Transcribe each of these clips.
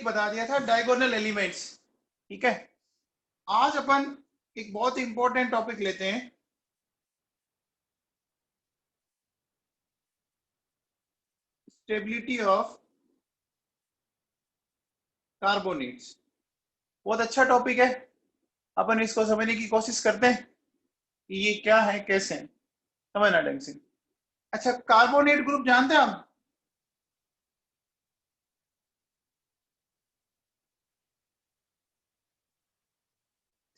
बता दिया था डायगोनल एलिमेंट्स। ठीक है, आज अपन एक बहुत इंपॉर्टेंट टॉपिक लेते हैं, स्टेबिलिटी ऑफ कार्बोनेट्स। बहुत अच्छा टॉपिक है, अपन इसको समझने की कोशिश करते हैं कि ये क्या है, कैसे है, समझना ढंग से। अच्छा, कार्बोनेट ग्रुप जानते हैं आप?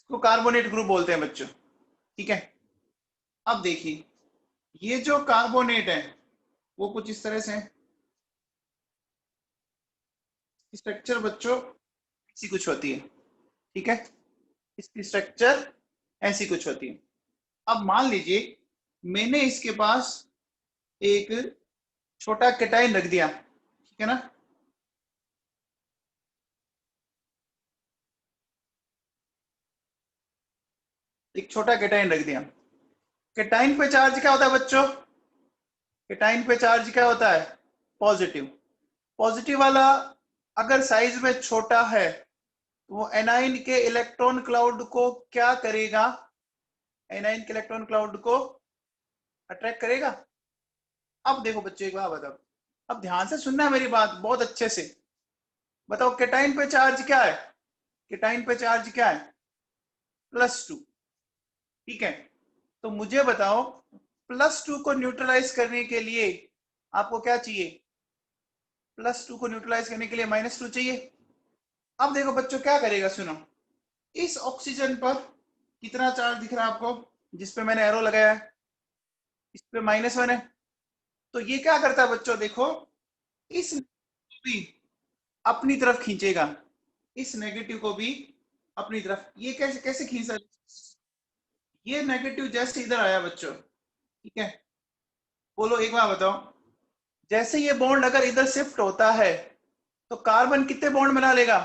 इसको कार्बोनेट ग्रुप बोलते हैं बच्चों। ठीक है, अब देखिए, ये जो कार्बोनेट है वो कुछ इस तरह से है। स्ट्रक्चर बच्चों ऐसी कुछ होती है। ठीक है, इसकी स्ट्रक्चर ऐसी कुछ होती है। अब मान लीजिए मैंने इसके पास एक छोटा केटाइन रख दिया, ठीक है ना। एक छोटा केटाइन रख दिया। केटाइन पे चार्ज क्या होता है बच्चों? केटाइन पे चार्ज क्या होता है? पॉजिटिव। पॉजिटिव वाला अगर साइज में छोटा है तो वो एनाइन के इलेक्ट्रॉन क्लाउड को क्या करेगा? एनाइन के इलेक्ट्रॉन क्लाउड को अट्रैक्ट करेगा। अब देखो बच्चों, एक बात बताओ, अब ध्यान से सुनना मेरी बात बहुत अच्छे से। बताओ केटाइन पे चार्ज क्या है? केटाइन पे चार्ज क्या है? +2। ठीक है, तो मुझे बताओ +2 को न्यूट्रलाइज करने के लिए आपको क्या चाहिए? +2 को न्यूट्रलाइज करने के लिए -2 चाहिए। अब देखो बच्चों क्या करेगा, सुनो। इस ऑक्सीजन पर कितना चार्ज दिख रहा है आपको, जिसपे मैंने एरो लगाया है? इस पे -1 है। तो ये क्या करता है बच्चों, देखो, इस भी अपनी तरफ खींचेगा, इस नेगेटिव को भी अपनी तरफ। ये कैसे कैसे खींच सकता? ये नेगेटिव जैसे इधर आया बच्चों, ठीक है, बोलो एक बार बताओ, जैसे ये बॉन्ड अगर इधर शिफ्ट होता है तो कार्बन कितने बॉन्ड बना लेगा?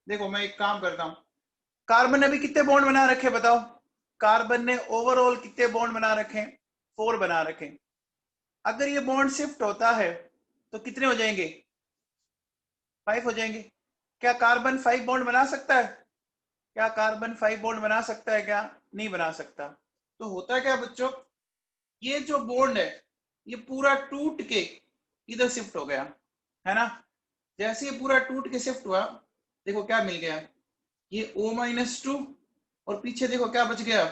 देखो मैं एक काम करता हूं, कार्बन ने अभी कितने बॉन्ड बना रखे बताओ? कार्बन ने ओवरऑल कितने बॉन्ड बना रखे? 4 बना रखे। अगर ये बॉन्ड शिफ्ट होता है तो कितने हो जाएंगे? 5 हो जाएंगे। क्या कार्बन 5 बॉन्ड बना सकता है? क्या कार्बन 5 बॉन्ड बना सकता है? क्या नहीं बना सकता। तो होता क्या बच्चों, ये जो बॉन्ड है ये पूरा टूट के इधर शिफ्ट हो गया, है ना। जैसे ये पूरा टूट के शिफ्ट हुआ, देखो क्या मिल गया, ये O-2। और पीछे देखो क्या बच गया,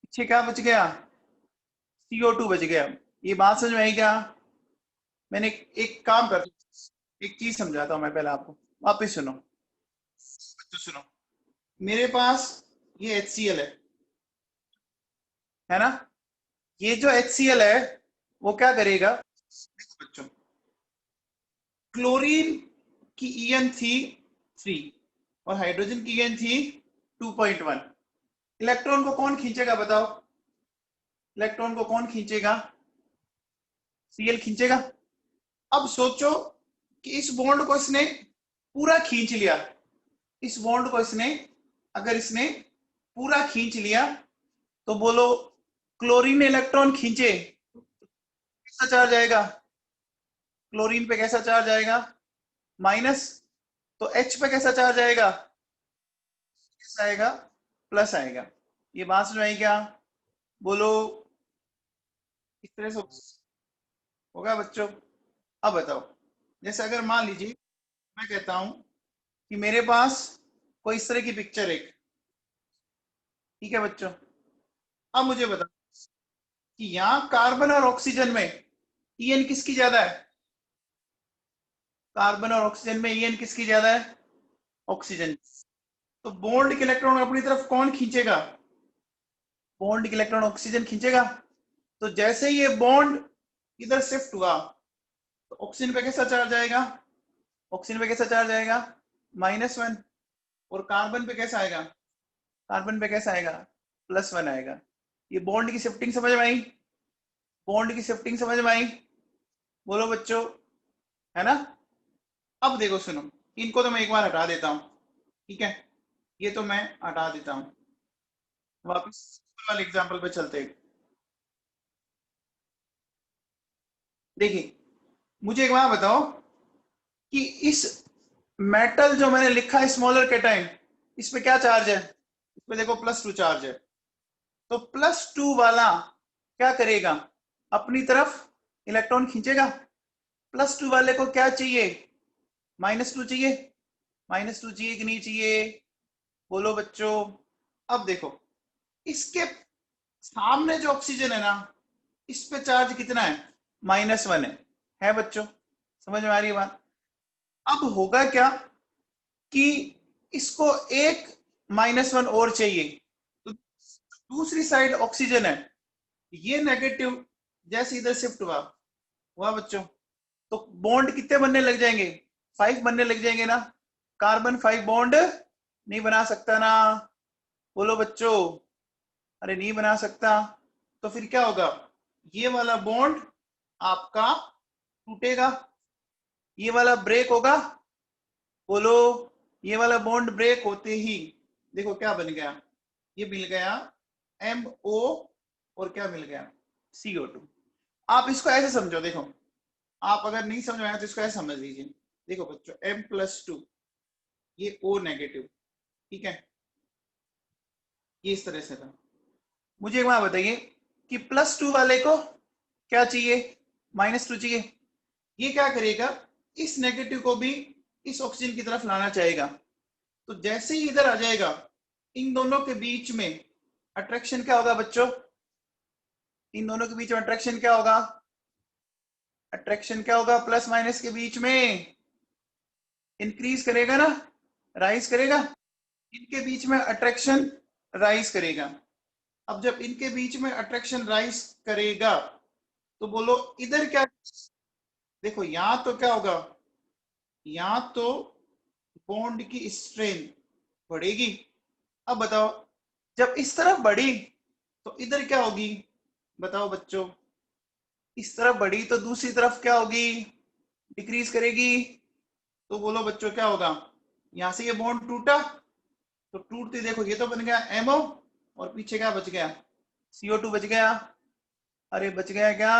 पीछे क्या बच गया? CO2 बच गया। ये बात समझ में आई क्या? मैंने एक काम कर, एक चीज समझाता हूं मैं पहले आपको, वापिस सुनो। तो सुनो, मेरे पास ये HCl है ना। ये जो HCl है वो क्या करेगा, देखो बच्चों, क्लोरीन की EN थी 3 और हाइड्रोजन की EN थी 2.1। इलेक्ट्रॉन को कौन खींचेगा बताओ? इलेक्ट्रॉन को कौन खींचेगा? Cl खींचेगा। अब सोचो कि इस बॉन्ड को इसने पूरा खींच लिया, इस बॉन्ड को इसने, अगर इसने पूरा खींच लिया तो बोलो क्लोरीन इलेक्ट्रॉन खींचे, कैसा चार्ज आएगा? क्लोरीन पे कैसा चार्ज आएगा? माइनस। तो H पे कैसा चार्ज आएगा? कैसा आएगा? प्लस आएगा। ये बात समझ में आई क्या? बोलो, इस तरह से होगा बच्चों। अब बताओ, जैसे अगर मान लीजिए मैं कहता हूं कि मेरे पास कोई इस तरह की पिक्चर एक, ठीक है बच्चों। अब मुझे बताओ कि यहाँ कार्बन और ऑक्सीजन में EN किसकी ज्यादा है? कार्बन और ऑक्सीजन में EN किसकी ज्यादा है? ऑक्सीजन। तो बॉन्ड के इलेक्ट्रॉन अपनी तरफ कौन खींचेगा? बॉन्ड के इलेक्ट्रॉन ऑक्सीजन खींचेगा। तो जैसे ही ये बॉन्ड इधर शिफ्ट हुआ तो ऑक्सीजन पे कैसा चार्ज आएगा? ऑक्सीजन पे कैसा चार्ज आएगा? -1। और कार्बन पे कैसा आएगा? कार्बन पे कैसा आएगा? +1 आएगा। ये बॉन्ड की शिफ्टिंग समझ में आई? बॉन्ड की शिफ्टिंग समझ में आई? बोलो बच्चों, है ना। अब देखो सुनो, इनको तो मैं एक बार हटा देता हूं, ठीक है, ये तो मैं हटा देता हूं। वापस वाले एग्जांपल पे चलते हैं। देखिए, मुझे एक बार बताओ, कि इस मेटल जो मैंने लिखा है स्मॉलर कैटाइन, इस पे क्या चार्ज है, इस पे देखो +2 चार्ज है। तो +2 वाला क्या करेगा, अपनी तरफ इलेक्ट्रॉन खींचेगा। +2 वाले को क्या चाहिए, -2 चाहिए। -2 चाहिए कि नहीं चाहिए, बोलो बच्चों। अब देखो इसके सामने जो ऑक्सीजन है ना, इस पे चार्ज कितना है, -1 है बच्चों, समझ में आ रही है बात। अब होगा क्या कि इसको एक -1 और चाहिए, तो दूसरी साइड ऑक्सीजन है, ये नेगेटिव जैसे इधर शिफ्ट हुआ बच्चों, तो बॉन्ड कितने बनने लग जाएंगे, 5 बनने लग जाएंगे ना। कार्बन 5 बॉन्ड नहीं बना सकता ना, बोलो बच्चों। अरे नहीं बना सकता, तो फिर क्या होगा, ये वाला बॉन्ड आपका टूटेगा, ये वाला ब्रेक होगा, बोलो। ये वाला बॉन्ड ब्रेक होते ही देखो क्या बन गया, ये मिल गया MO, और क्या मिल गया, CO2। आप इसको ऐसे समझो, देखो आप अगर नहीं समझ में आया तो इसको ऐसे समझ लीजिए। देखो बच्चों M+2, ये O नेगेटिव, ठीक है, ये इस तरह से था। मुझे एक बात बताइए कि +2 वाले को क्या चाहिए, -2 चाहिए। ये क्या करेगा, इस नेगेटिव को भी इस ऑक्सीजन की तरफ लाना चाहेगा। तो जैसे ही इधर आ जाएगा, इन दोनों के बीच में अट्रैक्शन क्या होगा बच्चों, इन दोनों के बीच में अट्रैक्शन क्या होगा, अट्रैक्शन क्या होगा, प्लस माइनस के बीच में इंक्रीज करेगा ना, राइज करेगा। इनके बीच में अट्रैक्शन राइज करेगा। अब जब इनके बीच में अट्रैक्शन राइज करेगा, तो बोलो इधर क्या, देखो यहां तो क्या होगा, यहां तो बॉन्ड की स्ट्रेंथ बढ़ेगी। अब बताओ जब इस तरफ बढ़ी तो इधर क्या होगी, बताओ बच्चों। इस तरफ बढ़ी तो दूसरी तरफ क्या होगी, डिक्रीज करेगी। तो बोलो बच्चों क्या होगा, यहां से ये बॉन्ड टूटा, तो टूटते देखो ये तो बन गया MO, और पीछे क्या बच गया, CO2 बच गया। अरे बच गया क्या,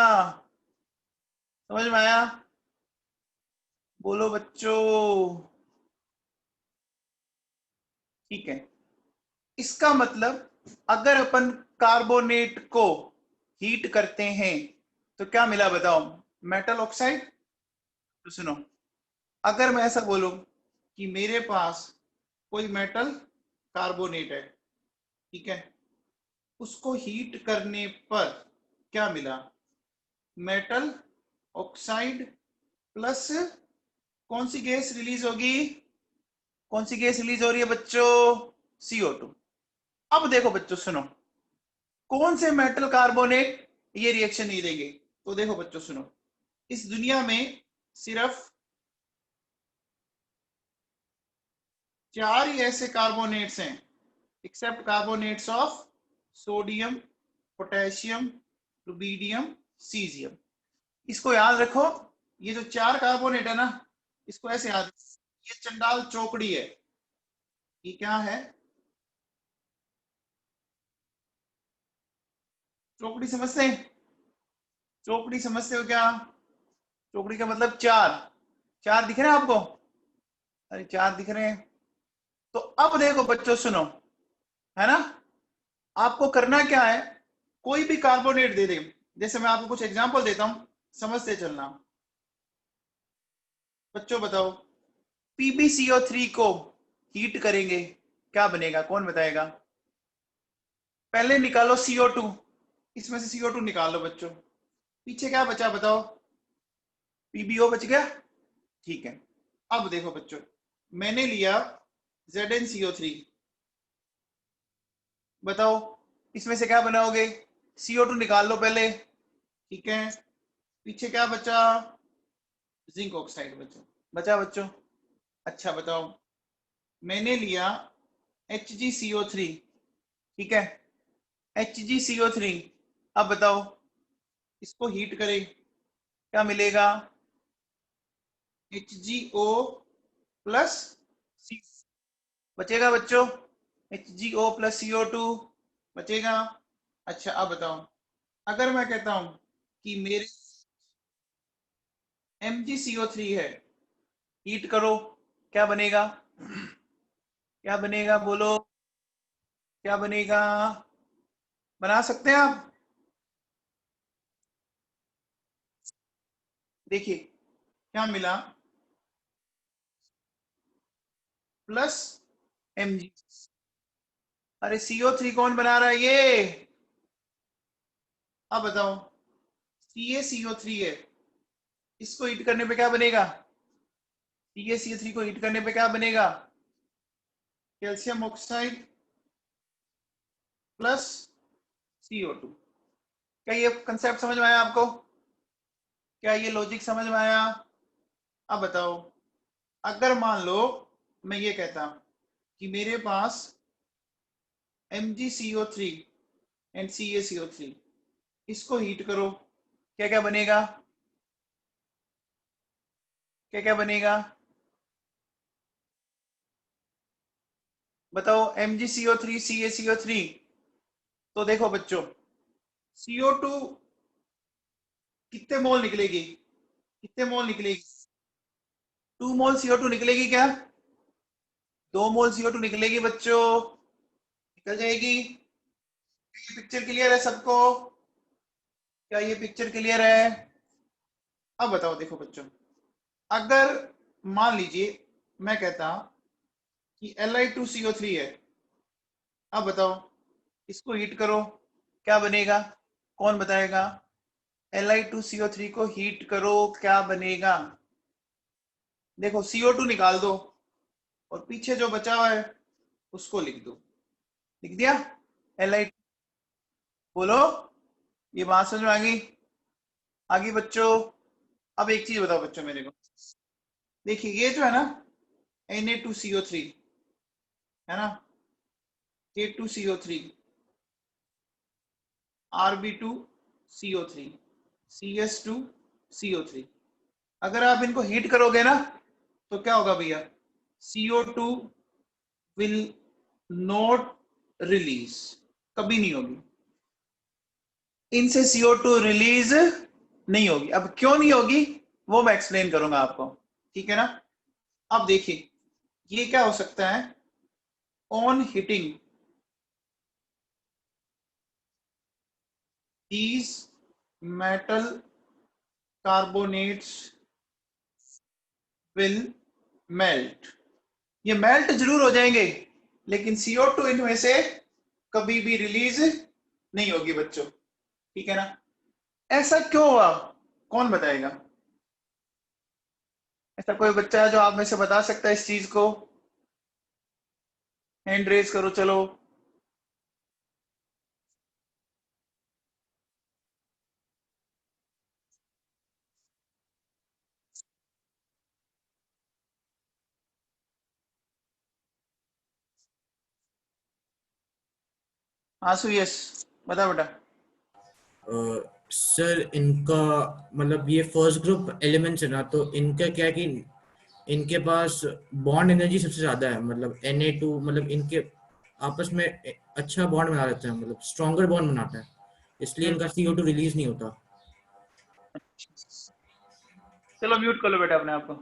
समझ में आया, बोलो बच्चों। ठीक है, इसका मतलब अगर अपन कार्बोनेट को हीट करते हैं तो क्या मिला बताओ, मेटल ऑक्साइड। तो सुनो, अगर मैं ऐसा बोलूं कि मेरे पास कोई मेटल कार्बोनेट है, ठीक है, उसको हीट करने पर क्या मिला, मेटल ऑक्साइड प्लस कौन सी गैस रिलीज होगी, कौन सी गैस रिलीज हो रही है बच्चों, CO2। अब देखो बच्चों सुनो, कौन से मेटल कार्बोनेट ये रिएक्शन नहीं देंगे। तो देखो बच्चों सुनो, इस दुनिया में सिर्फ 4 ही ऐसे कार्बोनेट्स हैं, except carbonates of sodium, potassium, rubidium, caesium. इसको याद रखो, ये जो 4 कार्बोनेट है ना, इसको ऐसे याद, ये चंडाल चौकड़ी है, ये क्या है, चौकड़ी समझते हैं, चौकड़ी समझते हो क्या, चौकड़ी का मतलब 4, 4 दिख रहे हैं आपको, अरे 4 दिख रहे हैं। तो अब देखो बच्चों सुनो, है ना, आपको करना क्या है, कोई भी कार्बोनेट दे दे, जैसे मैं आपको कुछ एग्जांपल देता हूं, समझते चलना। बच्चों बताओ, PbCO3 को हीट करेंगे क्या बनेगा, कौन बताएगा। पहले निकालो CO2, इसमें से CO2 निकाल लो बच्चों, पीछे क्या बचा बताओ, PbO बच गया, ठीक है। अब देखो बच्चों, मैंने लिया ZnCO3, बताओ इसमें से क्या बनाओगे, CO2 निकाल लो पहले, ठीक है। पीछे क्या बचा, जिंक ऑक्साइड बचा, बचा बच्चों। अच्छा बताओ, मैंने लिया HgCO3, ठीक है, HgCO3। अब बताओ इसको हीट करें क्या मिलेगा, HgO प्लस सी, बचेगा बच्चों, HgO प्लस CO2 बचेगा। अच्छा अब बताओ, अगर मैं कहता हूं कि मेरे MgCO3 है, हीट करो, क्या बनेगा? क्या बनेगा बोलो, क्या बनेगा? बना सकते हैं आप? देखिए क्या मिला, प्लस mg। अरे CO3 कौन बना रहा है ये? अब बताओ, CaCO3 है, इसको हीट करने पे क्या बनेगा? CaCO3 को हीट करने पे क्या बनेगा? Calcium oxide plus CO2। क्या ये कंसेप्ट समझ में आया आपको? क्या ये लॉजिक समझ में आया? अब बताओ, अगर मान लो मैं ये कहता कि मेरे पास MgCO3 एंड CaCO3, इसको हीट करो, क्या क्या बनेगा? क्या क्या बनेगा बताओ? MgCO3 CaCO3, तो देखो बच्चों, CO2 कितने मोल निकलेगी? कितने मोल निकलेगी? 2 मोल CO2 निकलेगी क्या? 2 मोल CO2 निकलेगी बच्चों, निकल जाएगी। ये पिक्चर क्लियर है सबको? क्या ये पिक्चर क्लियर है? अब बताओ, देखो बच्चों, अगर मान लीजिए मैं कहता कि Li2CO3 है, अब बताओ इसको हीट करो, क्या बनेगा? कौन बताएगा? Li2CO3 को हीट करो, क्या बनेगा? देखो CO2 निकाल दो और पीछे जो बचा हुआ है उसको लिख दो। लिख दिया? Li, बोलो, ये बात समझ में आ गई? आगे बच्चों, अब एक चीज बताओ बच्चों मेरे को, देखिए ये जो है ना Na2CO3 है ना, K2CO3, Rb2CO3, CS2CO3, अगर आप इनको हीट करोगे ना तो क्या होगा भैया? CO2 विल नॉट रिलीज, कभी नहीं होगी, इनसे CO2 रिलीज नहीं होगी। अब क्यों नहीं होगी वो मैं एक्सप्लेन करूंगा आपको, ठीक है ना? अब देखिए ये क्या हो सकता है, on heating these metal carbonates will melt, ये मेल्ट जरूर हो जाएंगे लेकिन CO2 इनमें से कभी भी रिलीज नहीं होगी बच्चों, ठीक है ना? ऐसा क्यों हुआ, कौन बताएगा? ऐसा कोई बच्चा है जो आप में से बता सकता है इस चीज को? हैंड रेज करो चलो। आंसू यस, बता बेटा। सर इनका मतलब ये फर्स्ट ग्रुप एलिमेंट्स है ना, तो इनका क्या है कि इनके पास बॉन्ड एनर्जी सबसे ज्यादा है, मतलब Na2 मतलब इनके आपस में अच्छा बॉन्ड बना लेते हैं, मतलब स्ट्रॉन्गर बॉन्ड बनाता है, इसलिए इनका CO2 रिलीज नहीं होता। चलो म्यूट कर लो बेटा अपने आप को।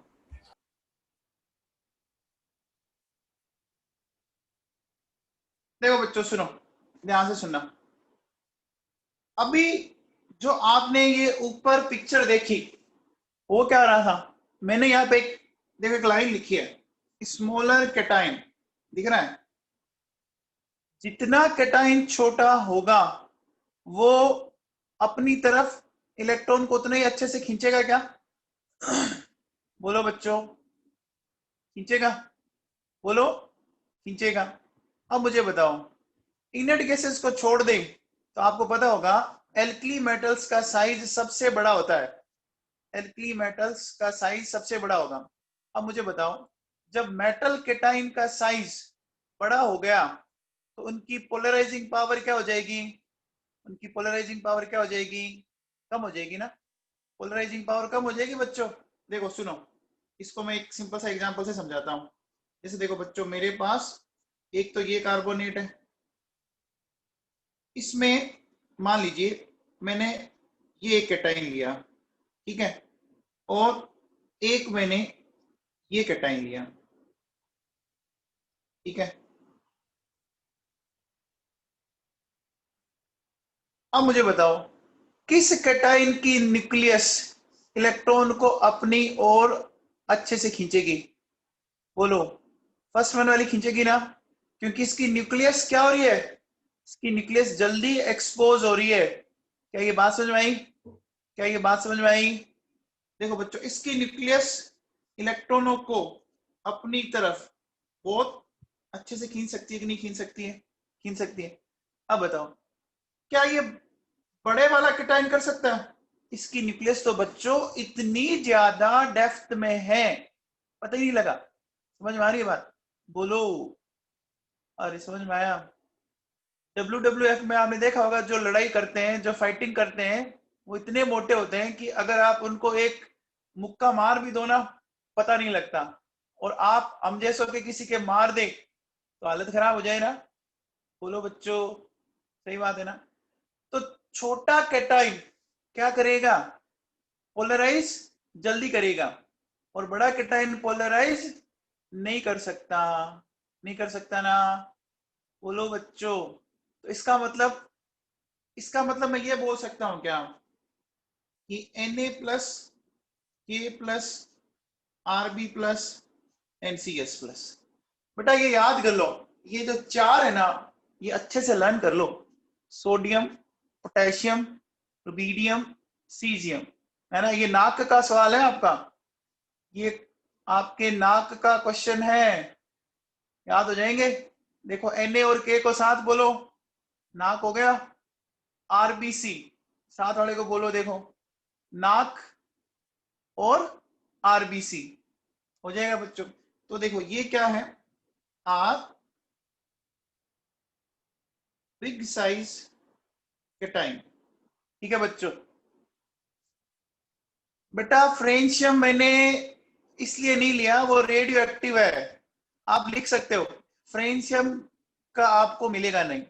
देखो बच्चों सुनो, ध्यान से सुनना। अभी जो आपने ये ऊपर पिक्चर देखी वो क्या रहा था? मैंने यहाँ पे एक, देखो एक लाइन लिखी है, स्मॉलर कैटाइन, दिख रहा है? जितना कैटाइन छोटा होगा वो अपनी तरफ इलेक्ट्रॉन को उतना ही अच्छे से खींचेगा क्या? बोलो बच्चों, खींचेगा? बोलो, खींचेगा। अब मुझे बताओ, इनर्ट गैसेस को छोड़ दें तो आपको पता होगा एल्कली मेटल्स का साइज सबसे बड़ा होता है, एल्कली मेटल्स का साइज सबसे बड़ा होगा। अब मुझे बताओ, जब मेटल केटाइन का साइज बड़ा हो गया तो उनकी पोलराइजिंग पावर क्या हो जाएगी? उनकी पोलराइजिंग पावर क्या हो जाएगी? कम हो जाएगी ना? पोलराइजिंग पावर कम हो जाएगी बच्चों। देखो सुनो, इसको मैं एक सिंपल सा एग्जांपल से समझाता हूँ। जैसे देखो बच्चों, मेरे पास एक तो ये कार्बोनेट है, इसमें मान लीजिए मैंने ये एक कैटाइन लिया, ठीक है, और एक मैंने ये कैटाइन लिया, ठीक है। अब मुझे बताओ किस कैटाइन की न्यूक्लियस इलेक्ट्रॉन को अपनी ओर अच्छे से खींचेगी? बोलो, फर्स्ट वन वाली खींचेगी ना, क्योंकि इसकी न्यूक्लियस क्या हो रही है, इसकी न्यूक्लियस जल्दी एक्सपोज हो रही है। क्या ये बात समझ में आई? क्या ये बात समझ में आई? देखो बच्चों, इसकी न्यूक्लियस इलेक्ट्रॉनों को अपनी तरफ बहुत अच्छे से खींच सकती है कि नहीं खींच सकती है? खींच सकती है। अब बताओ, क्या ये बड़े वाला कैटाइन कर सकता है? इसकी न्यूक्लियस तो बच्चों इतनी ज्यादा डेप्थ में है, पता ही नहीं लगा। समझ में आ रही है बात? बोलो, अरे समझ में आया? WWF में आपने देखा होगा, जो लड़ाई करते हैं, जो फाइटिंग करते हैं, वो इतने मोटे होते हैं कि अगर आप उनको एक मुक्का मार भी दो ना, पता नहीं लगता। और आप हम जैसों के किसी के मार दे तो हालत खराब हो जाए ना। बोलो बच्चों, सही बात है ना? तो छोटा कैटाइन क्या करेगा? पोलराइज जल्दी करेगा, और बड़ा कैटाइन पोलराइज नहीं कर सकता। नहीं कर सकता ना? बोलो बच्चों, तो इसका मतलब मैं ये बोल सकता हूं क्या कि Na plus K plus RB plus NCS plus. बेटा ये याद कर लो, ये जो चार है ना, ये अच्छे से लर्न कर लो। सोडियम, पोटेशियम, रुबीडियम, सीजियम, है ना? ये नाक का सवाल है आपका, ये आपके नाक का क्वेश्चन है, याद हो जाएंगे। देखो Na और K को साथ बोलो, नाक हो गया। आरबीसी साथ वाले को बोलो, देखो नाक और आरबीसी हो जाएगा बच्चों। तो देखो ये क्या है, आर बिग साइज कैटाइन, ठीक है बच्चों। बेटा फ्रेंशियम मैंने इसलिए नहीं लिया, वो रेडियो एक्टिव है। आप लिख सकते हो, फ्रेंशियम का आपको मिलेगा नहीं।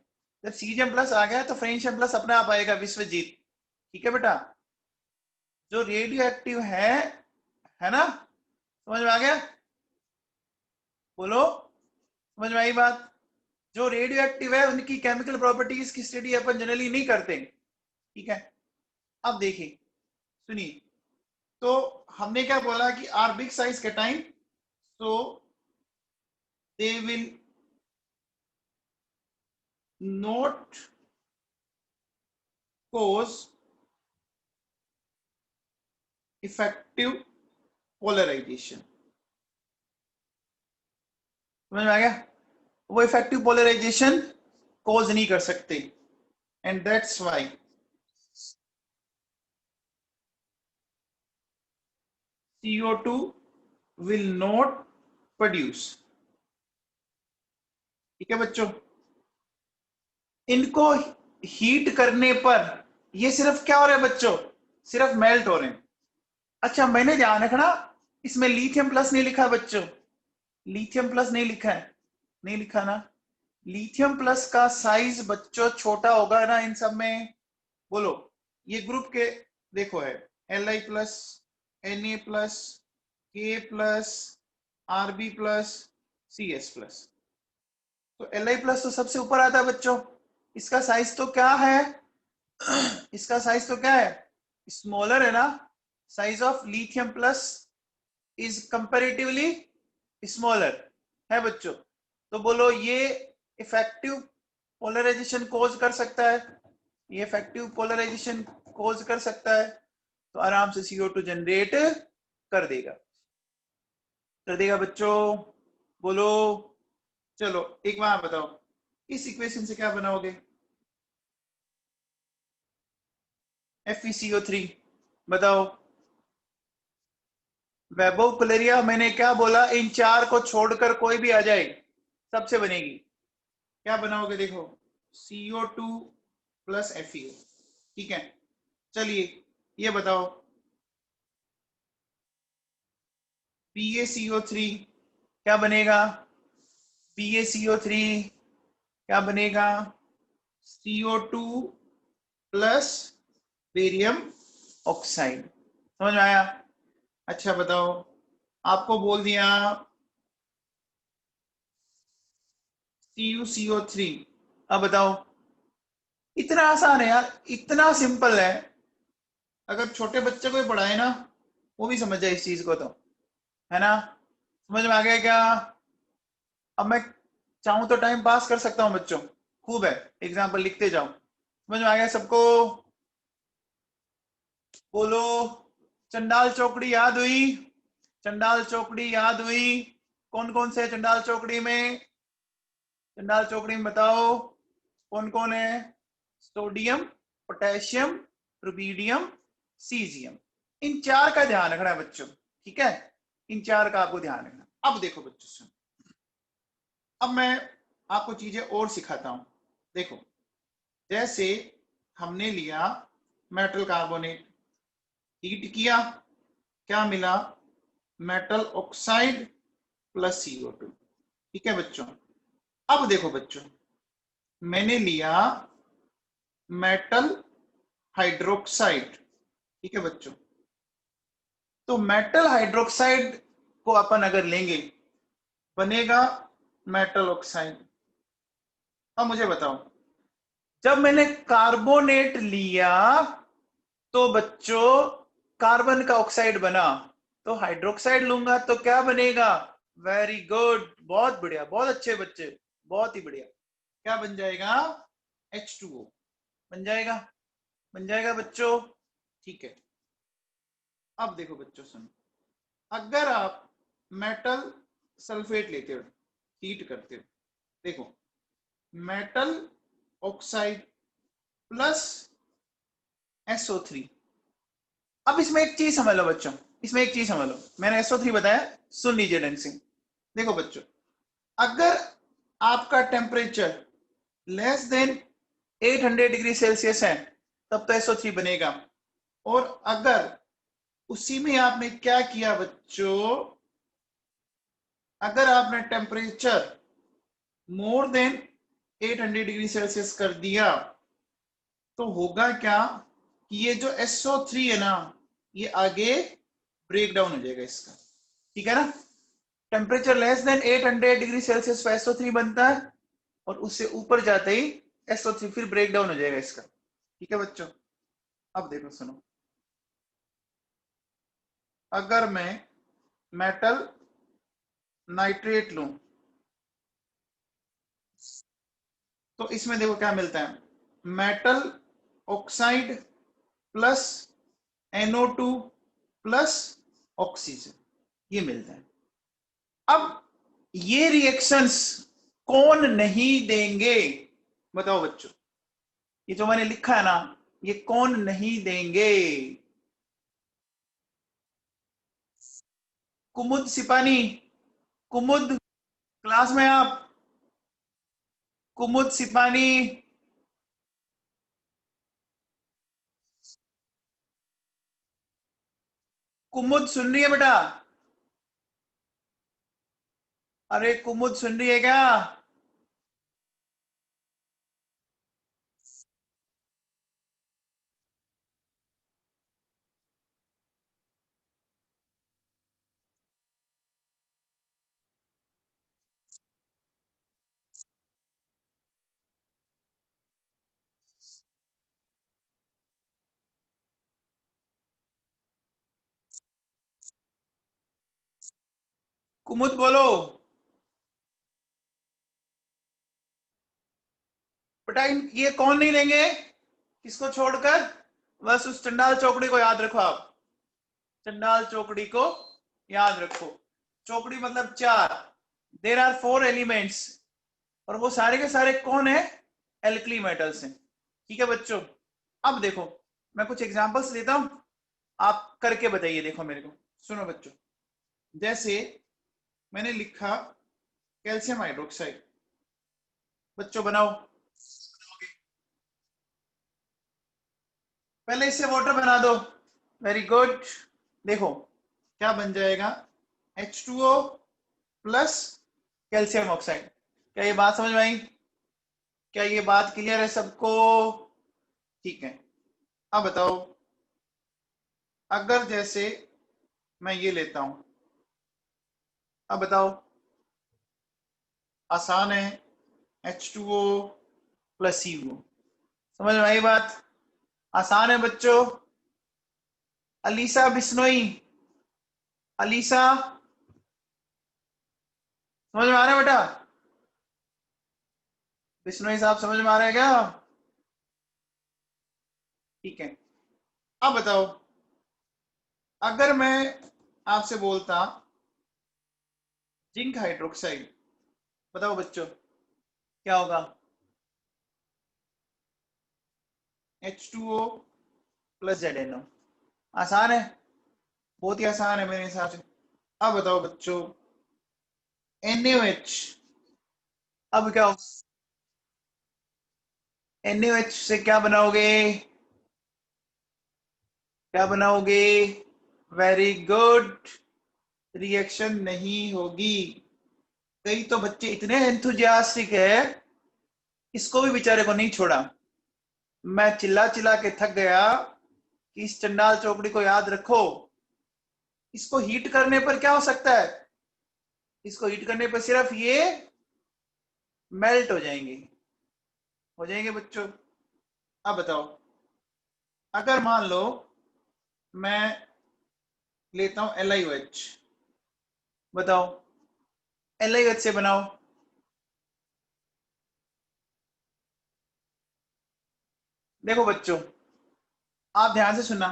जब सीजियम प्लस आ गया तो फ्रेंशियम प्लस अपने आप आएगा, विश्वजीत, ठीक है बेटा। जो रेडियो एक्टिव है ना? समझ में आ गया? बोलो, समझ में आई बात? जो रेडियो एक्टिव है उनकी केमिकल प्रॉपर्टीज की स्टडी अपन जनरली नहीं करते, ठीक है। अब देखिए, सुनिए, तो हमने क्या बोला कि are big size cation, so they will not cause effective polarization। समझ में आ गया? वो इफेक्टिव पोलराइजेशन कॉज नहीं कर सकते, and that's why CO2 will not produce। ठीक है बच्चों, इनको हीट करने पर ये सिर्फ क्या हो रहा है बच्चों? सिर्फ मेल्ट हो रहे हैं। अच्छा मैंने ध्यान रखना, इसमें लिथियम प्लस नहीं लिखा है बच्चों, लिथियम प्लस नहीं लिखा है, नहीं लिखा ना? लिथियम प्लस का साइज बच्चों छोटा होगा ना इन सब में? बोलो, ये ग्रुप के देखो है Li plus, Na plus, K plus, Rb plus, Cs plus. तो Li प्लस तो सबसे ऊपर आता है बच्चों, इसका साइज तो क्या है? इसका साइज तो क्या है? स्मॉलर है ना? Size of lithium plus is comparatively smaller है बच्चों। तो बोलो ये इफेक्टिव पोलराइजेशन कॉज कर सकता है, ये इफेक्टिव पोलराइजेशन कॉज कर सकता है, तो आराम से CO2 जनरेट कर देगा बच्चों। बोलो, चलो एक बार बताओ, इस इक्वेशन से क्या बनाओगे? FeCO3 बताओ। वैभव कुलेरिया, मैंने क्या बोला? इन चार को छोड़कर कोई भी आ जाए सबसे बनेगी। क्या बनाओगे? देखो CO2 प्लस FeO, ठीक है। चलिए ये बताओ, PaCO3 क्या बनेगा? PaCO3 क्या बनेगा? CO2 plus barium oxide. समझ में आया? अच्छा बताओ, आपको बोल दिया CuCO3। अब बताओ, इतना आसान है यार, इतना सिंपल है। अगर छोटे बच्चे को भी पढ़ाए ना, वो भी समझ जाए इस चीज को, तो है ना। समझ में आ गया क्या? अब मैं चाहूं तो टाइम पास कर सकता हूं बच्चों, खूब है, एग्जाम्पल लिखते जाओ। समझ में आ गया सबको? बोलो, चंडाल चौकड़ी याद हुई? चंडाल चौकड़ी याद हुई? कौन कौन से है चंडाल चौकड़ी में? चंडाल चौकड़ी में बताओ कौन कौन है? Sodium, potassium, rubidium, caesium. इन चार का ध्यान रखना है बच्चों, ठीक है? इन चार का आपको ध्यान रखना। अब देखो बच्चों सुन, अब मैं आपको चीजें और सिखाता हूं। देखो, जैसे हमने लिया मेटल कार्बोनेट, हीट किया, क्या मिला? Metal oxide plus CO2। ठीक है बच्चों? अब देखो बच्चों, मैंने लिया मेटल हाइड्रोक्साइड। ठीक है बच्चों? तो मेटल हाइड्रोक्साइड को अपन अगर लेंगे, बनेगा मेटल ऑक्साइड। अब मुझे बताओ, जब मैंने कार्बोनेट लिया तो बच्चों कार्बन का ऑक्साइड बना, तो हाइड्रोक्साइड लूंगा तो क्या बनेगा? वेरी गुड, बहुत बढ़िया, बहुत अच्छे बच्चे, बहुत ही बढ़िया। क्या बन जाएगा? H2O बन जाएगा। बन जाएगा बच्चों, ठीक है। अब देखो बच्चों सुनो, अगर आप मेटल सल्फेट लेते हो, हीट करते हो, देखो मेटल ऑक्साइड प्लस SO3। अब इसमें एक चीज समझ लो बच्चों, इसमें एक चीज समझ लो, मैंने SO3 बताया, सुन लीजिए ढंग से। देखो बच्चों, अगर आपका temperature less than 800 degree Celsius है, तब तो SO3 बनेगा। और अगर उसी में आपने क्या किया बच्चों, अगर आपने temperature more than 800 degree Celsius कर दिया, तो होगा क्या कि ये जो SO3 है ना, ये आगे ब्रेक डाउन हो जाएगा इसका। ठीक है ना? Temperature less than 800 degree Celsius पे SO3 बनता है, और उससे ऊपर जाते ही SO3 फिर ब्रेक डाउन हो जाएगा इसका। ठीक है बच्चों? अब देखो सुनो, अगर मैं मेटल नाइट्रेट लूं, तो इसमें देखो क्या मिलता है, metal oxide plus NO2 plus oxygen, ये मिलता है। अब ये रिएक्शंस कौन नहीं देंगे? बताओ बच्चों, ये जो मैंने लिखा है ना, ये कौन नहीं देंगे? कुमुद सिपानी, कुमुद, क्लास में आप? कुमुद सिपानी, कुमुद सुन रही है बेटा? अरे कुमुद सुन रही है क्या? कुमुद बोलो बेटा। ये कौन नहीं लेंगे? किसको छोड़कर? बस उस चंडाल चौकड़ी को याद रखो आप, चंडाल चौकड़ी को याद रखो। चौकड़ी मतलब चार, देर आर 4 एलिमेंट्स, और वो सारे के सारे कौन है? एल्कली मेटल्स हैं। ठीक है बच्चों? अब देखो, मैं कुछ एग्जांपल्स देता हूं, आप करके बताइए। देखो मेरे को, सुनो बच्चों, जैसे मैंने लिखा कैल्शियम हाइड्रोक्साइड, बच्चों बनाओ। पहले इससे वाटर बना दो, वेरी गुड। देखो क्या बन जाएगा, H2O प्लस कैल्शियम ऑक्साइड। क्या ये बात समझ में आई? क्या ये बात क्लियर है सबको? ठीक है। अब बताओ, अगर जैसे मैं ये लेता हूं, अब बताओ, आसान है, H2O प्लस CO। समझ में आई बात? आसान है बच्चों। अलीसा बिश्नोई, अलीसा समझ में आ रहा है बेटा? बिश्नोई साहब समझ में आ रहा है क्या? ठीक है। अब बताओ, अगर मैं आपसे बोलता जिंक हाइड्रोक्साइड, बताओ बच्चों क्या होगा? H2O plus ZNO। आसान है, बहुत ही आसान है मेरे हिसाब से। अब बताओ बच्चों, NaOH, अब क्या होगा? NaOH से क्या बनाओगे? क्या बनाओगे? वेरी गुड, रिएक्शन नहीं होगी। कई तो बच्चे इतने एंथुजियास्टिक है, इसको भी बेचारे को नहीं छोड़ा। मैं चिल्ला चिल्ला के थक गया कि इस चंडाल चौकड़ी को याद रखो। इसको हीट करने पर क्या हो सकता है? इसको हीट करने पर सिर्फ ये मेल्ट हो जाएंगे बच्चों। अब बताओ, अगर मान लो मैं लेता हूं LiOH, बताओ LiOH से बनाओ। देखो बच्चों, आप ध्यान से सुनना,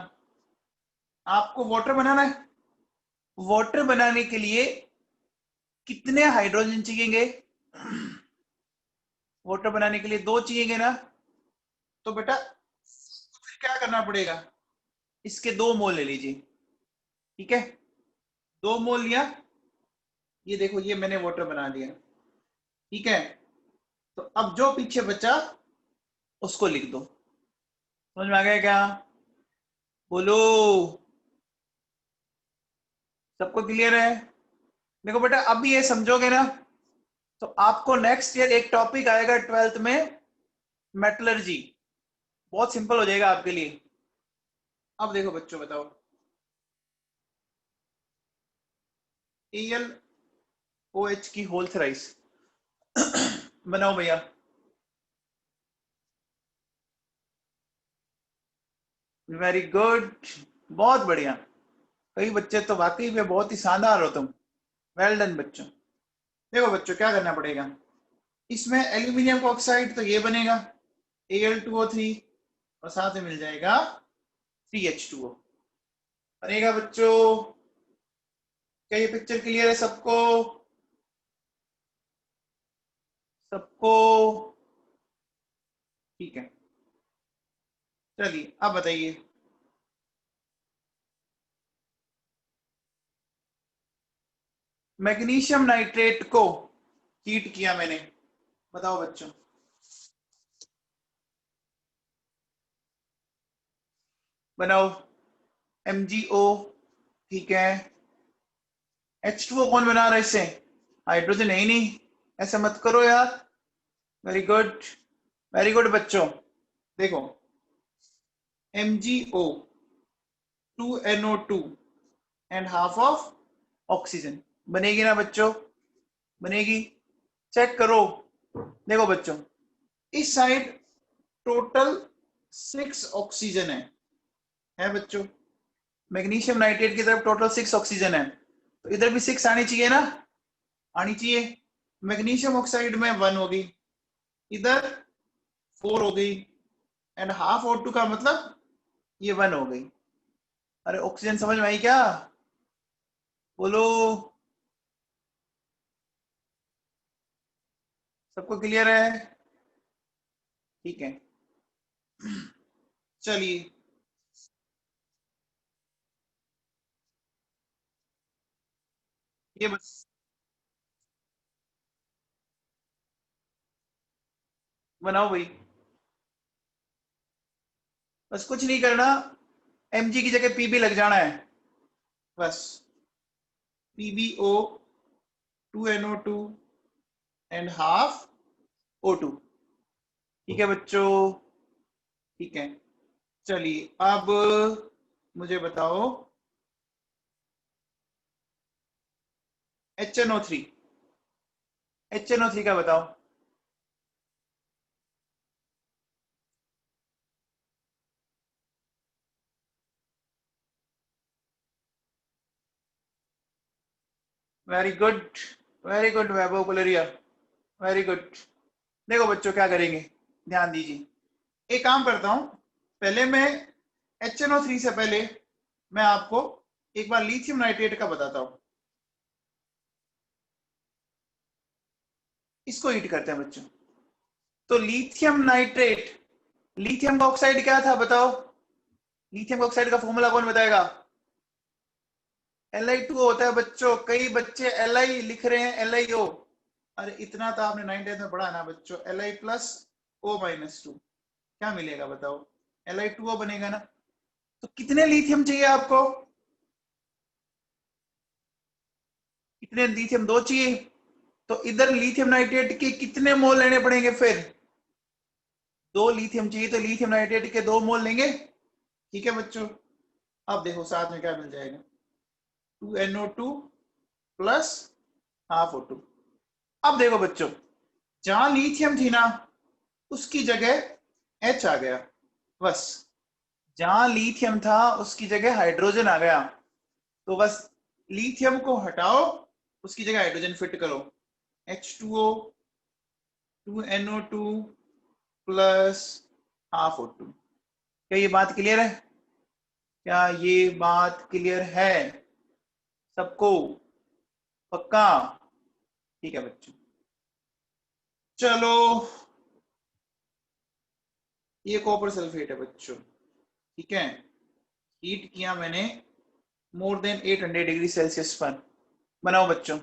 आपको वाटर बनाना है। वाटर बनाने के लिए कितने हाइड्रोजन चाहिएंगे? वाटर बनाने के लिए 2 चाहिएंगे ना? तो बेटा फिर क्या करना पड़ेगा? इसके 2 मोल ले लीजिए। ठीक है, 2 मोल लिया, ये देखो ये मैंने वाटर बना लिया। ठीक है, तो अब जो पीछे बचा उसको लिख दो। समझ में आ गया क्या? बोलो, सबको क्लियर है? देखो बेटा, अभी ये समझोगे ना तो आपको नेक्स्ट ईयर एक टॉपिक आएगा 12th में, मेटलर्जी। बहुत सिंपल हो जाएगा आपके लिए। अब देखो बच्चों, बताओ AlOH की होल थ्राइस बनाओ भैया। वेरी गुड, बहुत बढ़िया। कई बच्चे तो वाकई में बहुत ही शानदार हो तुम। वेल डन बच्चों। देखो बच्चों, क्या करना पड़ेगा, इसमें एल्यूमिनियम ऑक्साइड तो ये बनेगा Al2O3, और साथ में मिल जाएगा CH2O बनेगा बच्चों। क्या ये पिक्चर क्लियर है सबको? सबको ठीक है? चलिए अब बताइए, मैग्नीशियम नाइट्रेट को हीट किया मैंने, बताओ बच्चों। बनाओ MgO। ठीक है, H2O कौन बना रहा है इससे? हाइड्रोजन है ही नहीं, ऐसा मत करो यार। वेरी गुड, वेरी गुड बच्चों। देखो MgO 2NO2 and half of oxygen बनेगी ना बच्चों? बनेगी, चेक करो। देखो बच्चों, इस साइड टोटल 6 ऑक्सीजन है बच्चों। मैग्नीशियम नाइट्रेट की तरफ टोटल 6 ऑक्सीजन है, तो इधर भी 6 आनी चाहिए ना? आनी चाहिए। मैग्नीशियम ऑक्साइड में 1 होगी, इधर 4 हो गई, एंड हाफ O2 का मतलब ये 1 हो गई। अरे ऑक्सीजन समझ में आई क्या? बोलो, सबको क्लियर है? ठीक है, चलिए ये बस बनाओ भाई। बस कुछ नहीं करना, Mg की जगह Pb लग जाना है बस। PbO 2NO2 and half O2। ठीक है बच्चों? ठीक है, चलिए अब मुझे बताओ, HNO3, HNO3 का बताओ। वेरी गुड, वेरी गुड वैभव गुलेरिया, वेरी गुड। देखो बच्चों क्या करेंगे, ध्यान दीजिए। एक काम करता हूं, पहले मैं HNO3 से पहले मैं आपको एक बार लिथियम नाइट्रेट का बताता हूं। इसको हीट करते हैं बच्चों। तो लिथियम नाइट्रेट, लिथियम का ऑक्साइड क्या था बताओ, लिथियम ऑक्साइड का फॉर्मूला कौन बताएगा? Li2O होता है बच्चों। कई बच्चे Li लिख रहे हैं LiO। अरे इतना तो आपने 9th में पढ़ा ना बच्चों, Li प्लस O-2 क्या मिलेगा बताओ? Li2O बनेगा ना। तो कितने लिथियम चाहिए आपको? कितने लिथियम? 2 चाहिए। तो इधर लिथियम नाइट्रेट के कितने मोल लेने पड़ेंगे फिर? 2 लिथियम चाहिए तो लिथियम नाइट्रेट के 2 मोल लेंगे। ठीक है बच्चों, अब देखो साथ में क्या मिल जाएगा, 2NO2 प्लस हाफ O2। अब देखो बच्चों, जहां लिथियम थी ना उसकी जगह H आ गया, बस। जहां लिथियम था उसकी जगह हाइड्रोजन आ गया। तो बस लिथियम को हटाओ, उसकी जगह हाइड्रोजन फिट करो, H2O 2NO2 plus half O2। क्या ये बात क्लियर है? क्या ये बात क्लियर है सबको? पक्का? ठीक है बच्चों, चलो ये कॉपर सल्फेट है बच्चों। ठीक है, हीट किया मैंने मोर देन 800 डिग्री सेल्सियस पर। बनाओ बच्चों,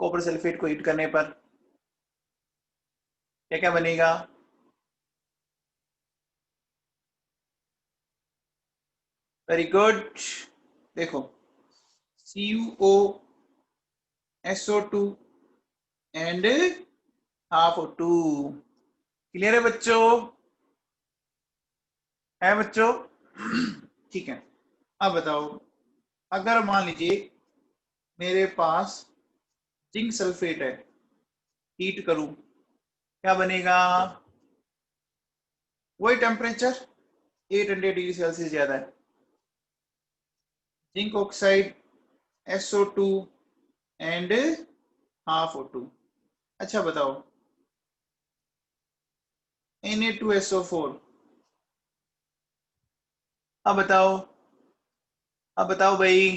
कॉपर सल्फेट को हीट करने पर क्या क्या बनेगा? Very good. देखो CuO SO2 and half O2। Clear है बच्चों? है बच्चों? ठीक है, अब बताओ, अगर मान लीजिए मेरे पास जिंक सल्फेट है, हीट करूं, क्या बनेगा? वही टेम्परेचर, 800 डिग्री सेल्सियस ज्यादा है। Zinc oxide SO2 and half O2। अच्छा बताओ, Na2SO4। अब बताओ, अब बताओ भाई।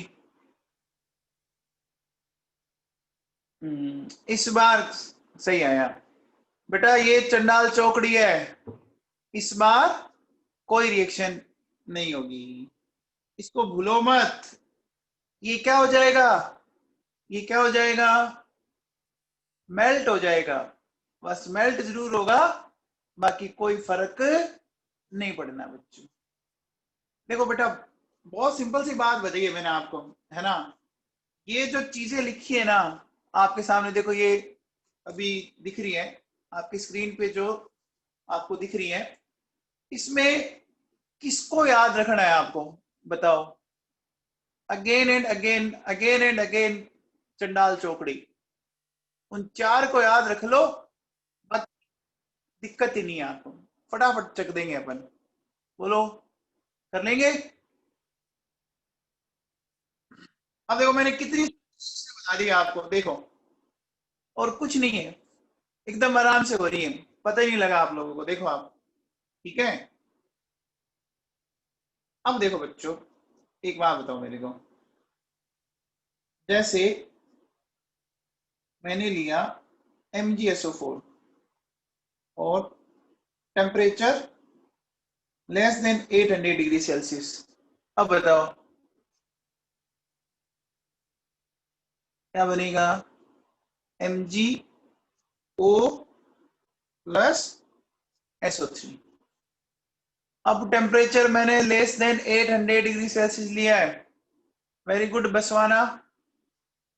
इस बार सही आया बेटा, ये चंडाल चौकड़ी है। इस बार कोई रिएक्शन नहीं होगी, इसको भूलो मत। ये क्या हो जाएगा, ये क्या हो जाएगा? मेल्ट हो जाएगा। बस मेल्ट जरूर होगा, बाकी कोई फर्क नहीं पड़ना बच्चों। देखो बेटा, बहुत सिंपल सी बात बताई है मैंने आपको, है ना। ये जो चीजें लिखी है ना आपके सामने, देखो ये अभी दिख रही है आपकी स्क्रीन पे, जो आपको दिख रही है, इसमें किसको याद रखना है आपको बताओ? Again and again, again and again, चंडाल चौकड़ी, उन 4 को याद रख लो, बस दिक्कत ही नहीं है आपको, फटाफट चक देंगे अपन। बोलो, कर लेंगे? अब देखो मैंने कितनी बता दी आपको, देखो, और कुछ नहीं है, एकदम आराम से हो रही है, पता ही नहीं लगा आप लोगों को। देखो आप, ठीक है। अब देखो बच्चों, एक बात बताओ मेरे को, जैसे मैंने लिया MgSO4 और temperature less than 800 degree Celsius. अब बताओ क्या बनेगा? MgO plus SO3। अब टेम्परेचर मैंने लेस देन 800 डिग्री सेल्सियस लिया है। वेरी गुड बसवाना,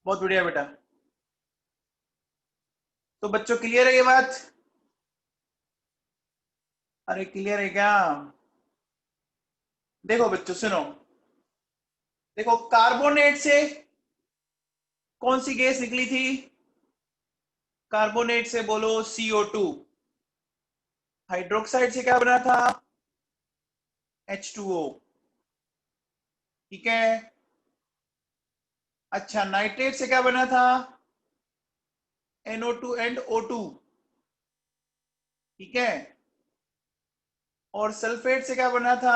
बहुत बढ़िया बेटा। तो बच्चों क्लियर है ये बात? अरे क्लियर है क्या? देखो बच्चों सुनो, देखो कार्बोनेट से कौन सी गैस निकली थी? कार्बोनेट से बोलो CO2। हाइड्रोक्साइड से क्या बना था? H2O। ठीक है। अच्छा, नाइट्रेट से क्या बना था? NO2 and O2। ठीक है। और सल्फेट से क्या बना था?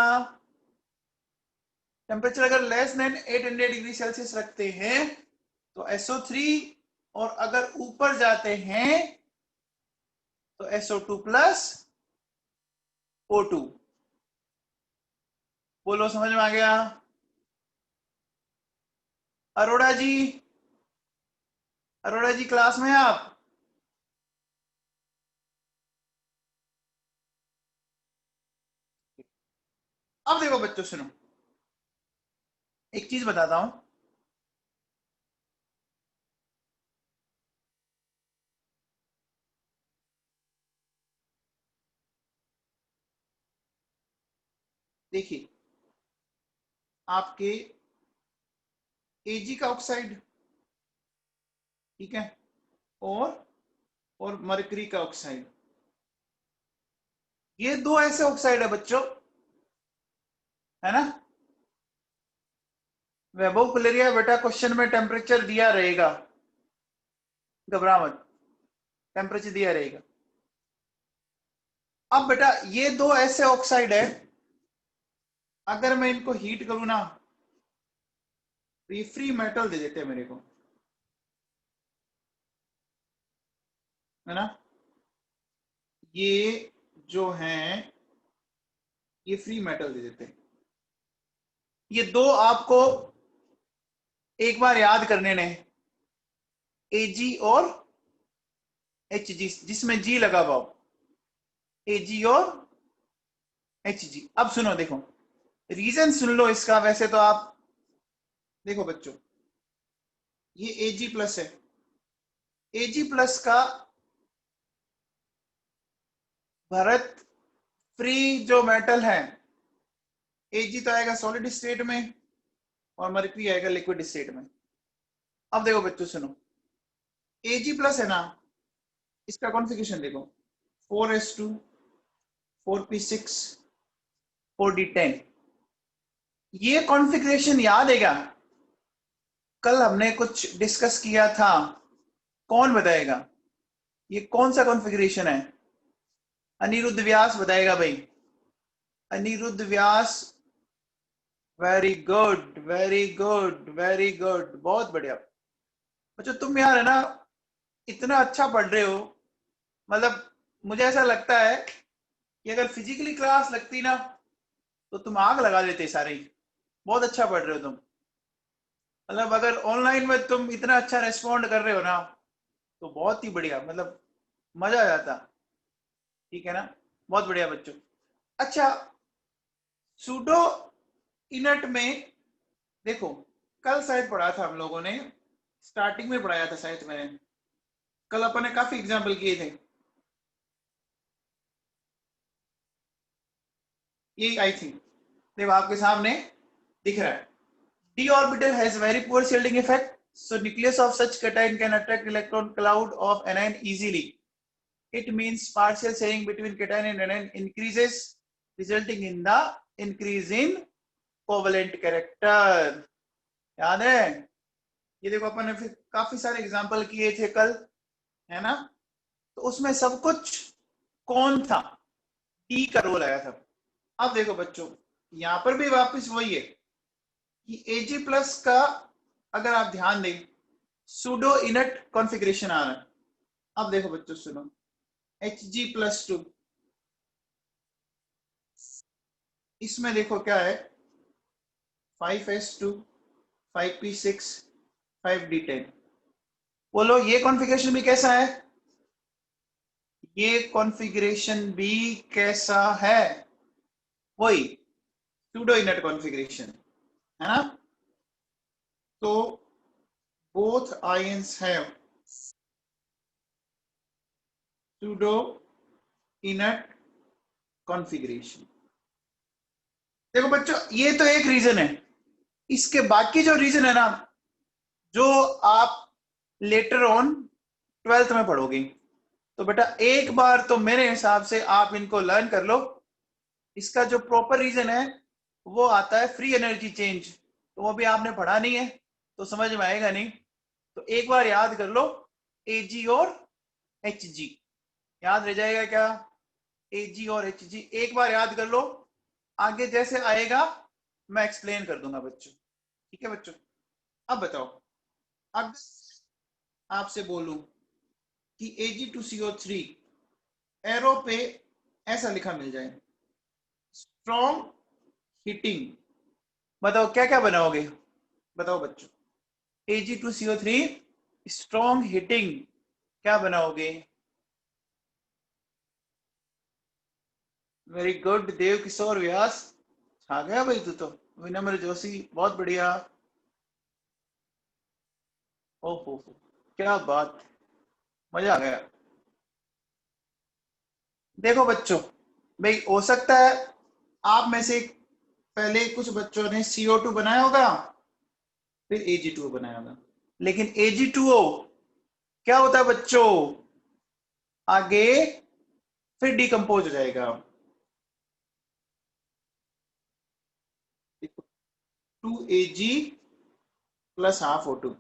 टेम्परेचर अगर लेस देन 800 डिग्री सेल्सियस रखते हैं तो SO3, और अगर ऊपर जाते हैं तो SO2 प्लस O2। बोलो, समझ में आ गया? अरोड़ा जी, अरोड़ा जी क्लास में हैं आप? अब देखो बच्चों, सुनो, एक चीज बताता हूं। देखिए, आपके Ag का ऑक्साइड, ठीक है, और मरकरी का ऑक्साइड, ये दो ऐसे ऑक्साइड है बच्चों, है ना? वैभव कुलेरिया, बेटा क्वेश्चन में टेम्परेचर दिया रहेगा, घबरा मत, टेम्परेचर दिया रहेगा। अब बेटा ये दो ऐसे ऑक्साइड है, अगर मैं इनको हीट करूं ना तो ये फ्री मेटल दे देते हैं मेरे को, है ना? ये जो है ये फ्री मेटल दे देते हैं। ये दो आपको एक बार याद करने ने, Ag और Hg, जिसमें G लगा हुआ हो, Ag और Hg। अब सुनो, देखो रीजन सुन लो इसका। वैसे तो आप देखो बच्चों, ये Ag प्लस है, Ag प्लस का भरत फ्री जो मेटल है, Ag तो आएगा सॉलिड स्टेट में और मरकरी आएगा लिक्विड स्टेट में। अब देखो बच्चों सुनो, Ag प्लस है ना, इसका कॉन्फ़िगरेशन देखो, 4s2 4p6 4d10। ये कॉन्फ़िगरेशन याद है क्या? कल हमने कुछ डिस्कस किया था, कौन बताएगा ये कौन सा कॉन्फ़िगरेशन है? अनिरुद्ध व्यास बताएगा भाई, Anirudh Vyas. Very good, very good, very good, बहुत बढ़िया। अच्छा तुम यार, है ना, इतना अच्छा पढ़ रहे हो, मतलब मुझे ऐसा लगता है कि अगर फिजिकली क्लास लगती ना तो तुम आग लगा देते सारे ही। बहुत अच्छा पढ़ रहे हो तुम, मतलब अगर ऑनलाइन में तुम इतना अच्छा रेस्पॉन्ड कर रहे हो ना तो बहुत ही बढ़िया, मतलब मजा आ जाता। ठीक है ना? बहुत बढ़िया बच्चों। अच्छा, सूडो इनट में देखो, कल शायद पढ़ा था हम लोगों ने, स्टार्टिंग में पढ़ाया था शायद मैंने, कल अपन ने काफी एग्जाम्पल किए थे। ये आई थिंक देखो आपके सामने दिख रहा है। d orbital has very poor shielding effect, so nucleus of such cation can attract electron cloud of anion easily. It means partial sharing between cation and anion increases, resulting in the increase in covalent character. याद है? ये देखो अपन ने फिर काफी सारे example किए थे कल, है ना? तो उसमें सब कुछ कौन था? टी का रोल आया था। अब देखो बच्चों, यहां पर भी वापस वही है कि Ag प्लस का अगर आप ध्यान दें, सूडो इनट कॉन्फ़िगरेशन आ रहा है। अब देखो बच्चों सुनो, Hg+2, इसमें देखो क्या है, 5s2 5p6 5d10। बोलो ये कॉन्फ़िगरेशन भी कैसा है? ये कॉन्फ़िगरेशन भी कैसा है? वही सूडो इनट कॉन्फ़िगरेशन, है ना? तो both ions have pseudo इनट configuration. देखो बच्चों, ये तो एक रीजन है, इसके बाकी जो रीजन है ना, जो आप लेटर ऑन 12th में पढ़ोगे। तो बेटा एक बार तो मेरे हिसाब से आप इनको लर्न कर लो। इसका जो प्रॉपर रीजन है वो आता है फ्री एनर्जी चेंज, तो वो भी आपने पढ़ा नहीं है तो समझ में आएगा नहीं। तो एक बार याद कर लो, एजी और एच जी, याद रह जाएगा क्या? एजी और एच जी एक बार याद कर लो, आगे जैसे आएगा मैं एक्सप्लेन कर दूंगा बच्चों। ठीक है बच्चों, अब बताओ, अब आपसे बोलूं कि Ag2CO3 एरो पे ऐसा लिखा मिल जाए, स्ट्रॉन्ग हीटिंग, बताओ क्या क्या बनाओगे? बताओ बच्चों, Ag2CO3 स्ट्रॉन्ग हीटिंग क्या बनाओगे? वेरी गुड देव किशोर व्यास, आ गया भाई तू तो। विनम्र जोशी बहुत बढ़िया। ओहो क्या बात, मजा आ गया। देखो बच्चों, भाई हो सकता है आप में से पहले कुछ बच्चों ने CO2 बनाया होगा, फिर Ag2O बनाया होगा, लेकिन Ag2O क्या होता है बच्चों? आगे फिर डिकम्पोज हो जाएगा। 2Ag plus half O2।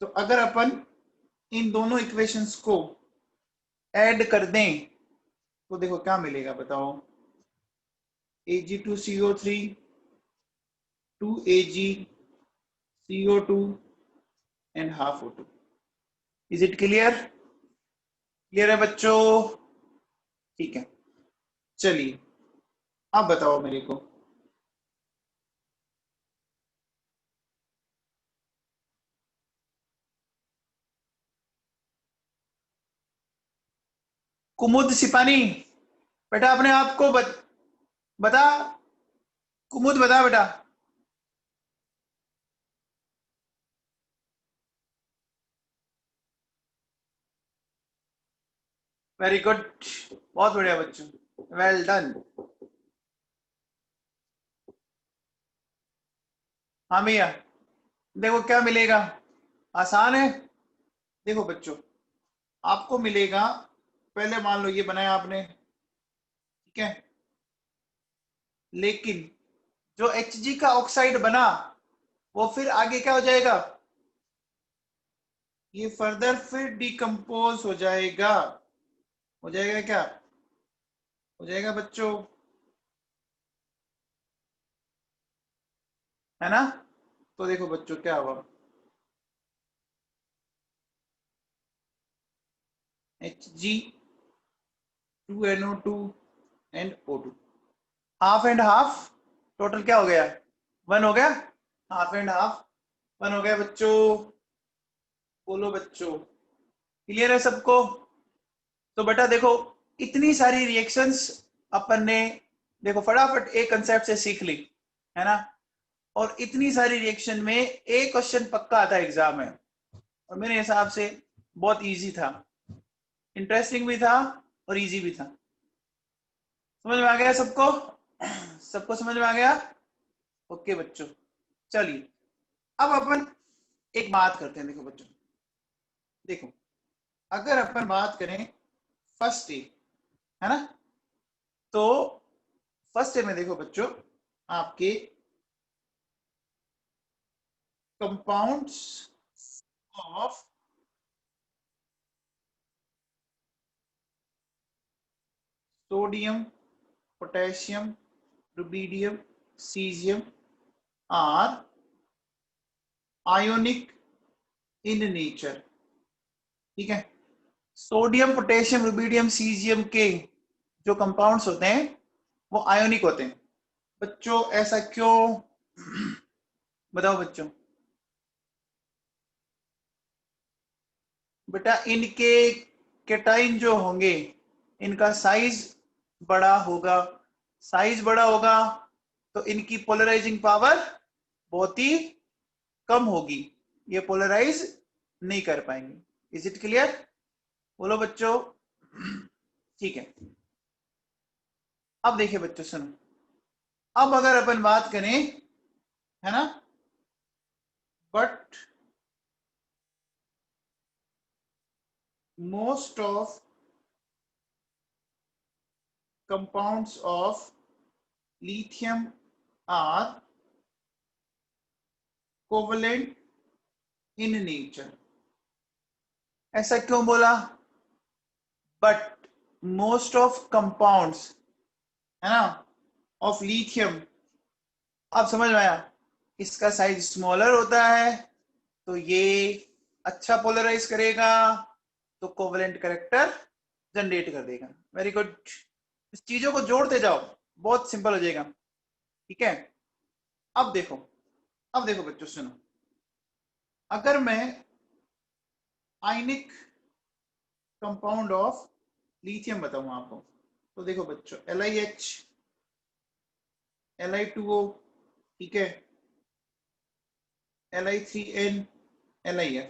तो अगर अपन इन दोनों इक्वेशंस को ऐड कर दें तो देखो क्या मिलेगा बताओ? Ag2CO3 2Ag CO2 and half O2। Is it clear? Clear है बच्चों? ठीक है, चलिए अब बताओ मेरे को, कुमुद सिपानी, बेटा अपने आप को बता, कुमुद बता बेटा। वेरी गुड, बहुत बढ़िया बच्चों, वेल डन। हाँ भैया, देखो क्या मिलेगा, आसान है। देखो बच्चों, आपको मिलेगा, पहले मान लो ये बनाया आपने, ठीक है, लेकिन जो Hg का ऑक्साइड बना वो फिर आगे क्या हो जाएगा? ये फर्दर फिर डिकम्पोज हो जाएगा। हो जाएगा क्या? हो जाएगा बच्चों, है ना? तो देखो बच्चों क्या हुआ, Hg 2NO2 and O2, half and half, total क्या हो गया? 1 हो गया। हाफ एंड हाफ 1 हो गया बच्चों। बोलो बच्चों, क्लियर है सबको? तो बेटा देखो, इतनी सारी रिएक्शंस अपन ने देखो फटाफट एक कंसेप्ट से सीख ली, है ना? और इतनी सारी रिएक्शन में एक क्वेश्चन पक्का आता है एग्जाम में, और मेरे हिसाब से बहुत इजी था, इंटरेस्टिंग भी था और इजी भी था। समझ में आ गया सबको? सबको समझ में आ गया? ओके बच्चों, चलिए अब अपन एक बात करते हैं। देखो बच्चों, देखो अगर अपन बात करें फर्स्ट डे, है ना, तो फर्स्ट डे में देखो बच्चों, आपके compounds of sodium, potassium, rubidium, caesium are ionic in nature. ठीक है, सोडियम, पोटेशियम, रुबिडियम, सीजियम के जो कंपाउंड्स होते हैं वो आयोनिक होते हैं। बच्चों ऐसा क्यों? बताओ बच्चों। बेटा इनके कैटाइन जो होंगे, इनका साइज बड़ा होगा, साइज बड़ा होगा तो इनकी पोलराइजिंग पावर बहुत ही कम होगी, ये पोलराइज नहीं कर पाएंगे। Is it clear? बोलो बच्चों। ठीक है, अब देखिए बच्चों सुनो, अब अगर अपन बात करें, है ना, but most of compounds of lithium are covalent in nature. ऐसा क्यों बोला? बट मोस्ट ऑफ कंपाउंड्स, है ना, ऑफ लिथियम, आप समझ में आया, इसका साइज स्मॉलर होता है तो ये अच्छा पोलराइज करेगा, तो कोवेलेंट कैरेक्टर जनरेट कर देगा। वेरी गुड, इस चीजों को जोड़ते जाओ, बहुत सिंपल हो जाएगा। ठीक है, अब देखो बच्चों सुनो, अगर मैं आयनिक कंपाउंड ऑफ लिथियम बताऊं आपको, तो देखो बच्चों LiH, Li2O, ठीक है, Li3N, LiF,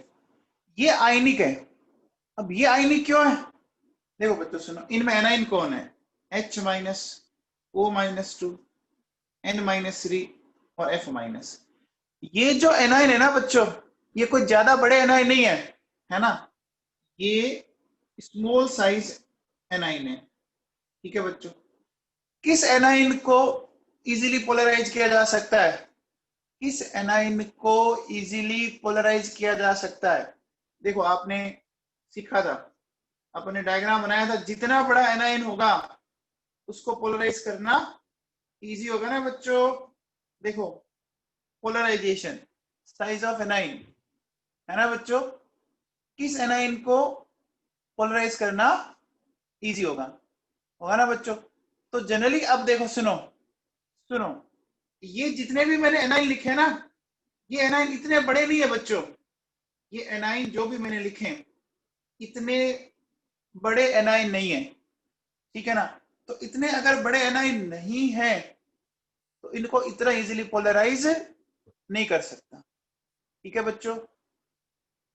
ये आयनिक है। अब ये आयनिक क्यों है? देखो बच्चों सुनो, इनमें एनाइन कौन है? H माइनस, O-2, N-3 और F-। ये जो एनाइन है ना बच्चों, ये कोई ज्यादा बड़े एनाइन नहीं है ना, ये स्मॉल साइज एनाइन है। ठीक है बच्चों, किस एनाइन को इजीली पोलराइज किया जा सकता है? किस एनाइन को इजीली पोलराइज किया जा सकता है? देखो आपने सीखा था, आपने डायग्राम बनाया था, जितना बड़ा एनाइन होगा उसको पोलराइज करना इजी होगा ना बच्चों। देखो पोलराइजेशन, साइज ऑफ एनाइन, है ना बच्चों, किस एनाइन को पोलराइज करना इजी होगा ना बच्चों। तो जनरली अब देखो सुनो, ये जितने भी मैंने एनाइन लिखे ना, ये एनाइन इतने बड़े नहीं है बच्चों, ये एनाइन जो भी मैंने लिखे इतने बड़े एनाइन नहीं है। ठीक है ना, तो इतने अगर बड़े एनाइन नहीं है तो इनको इतना इजीली पोलराइज नहीं कर सकता। ठीक है बच्चों,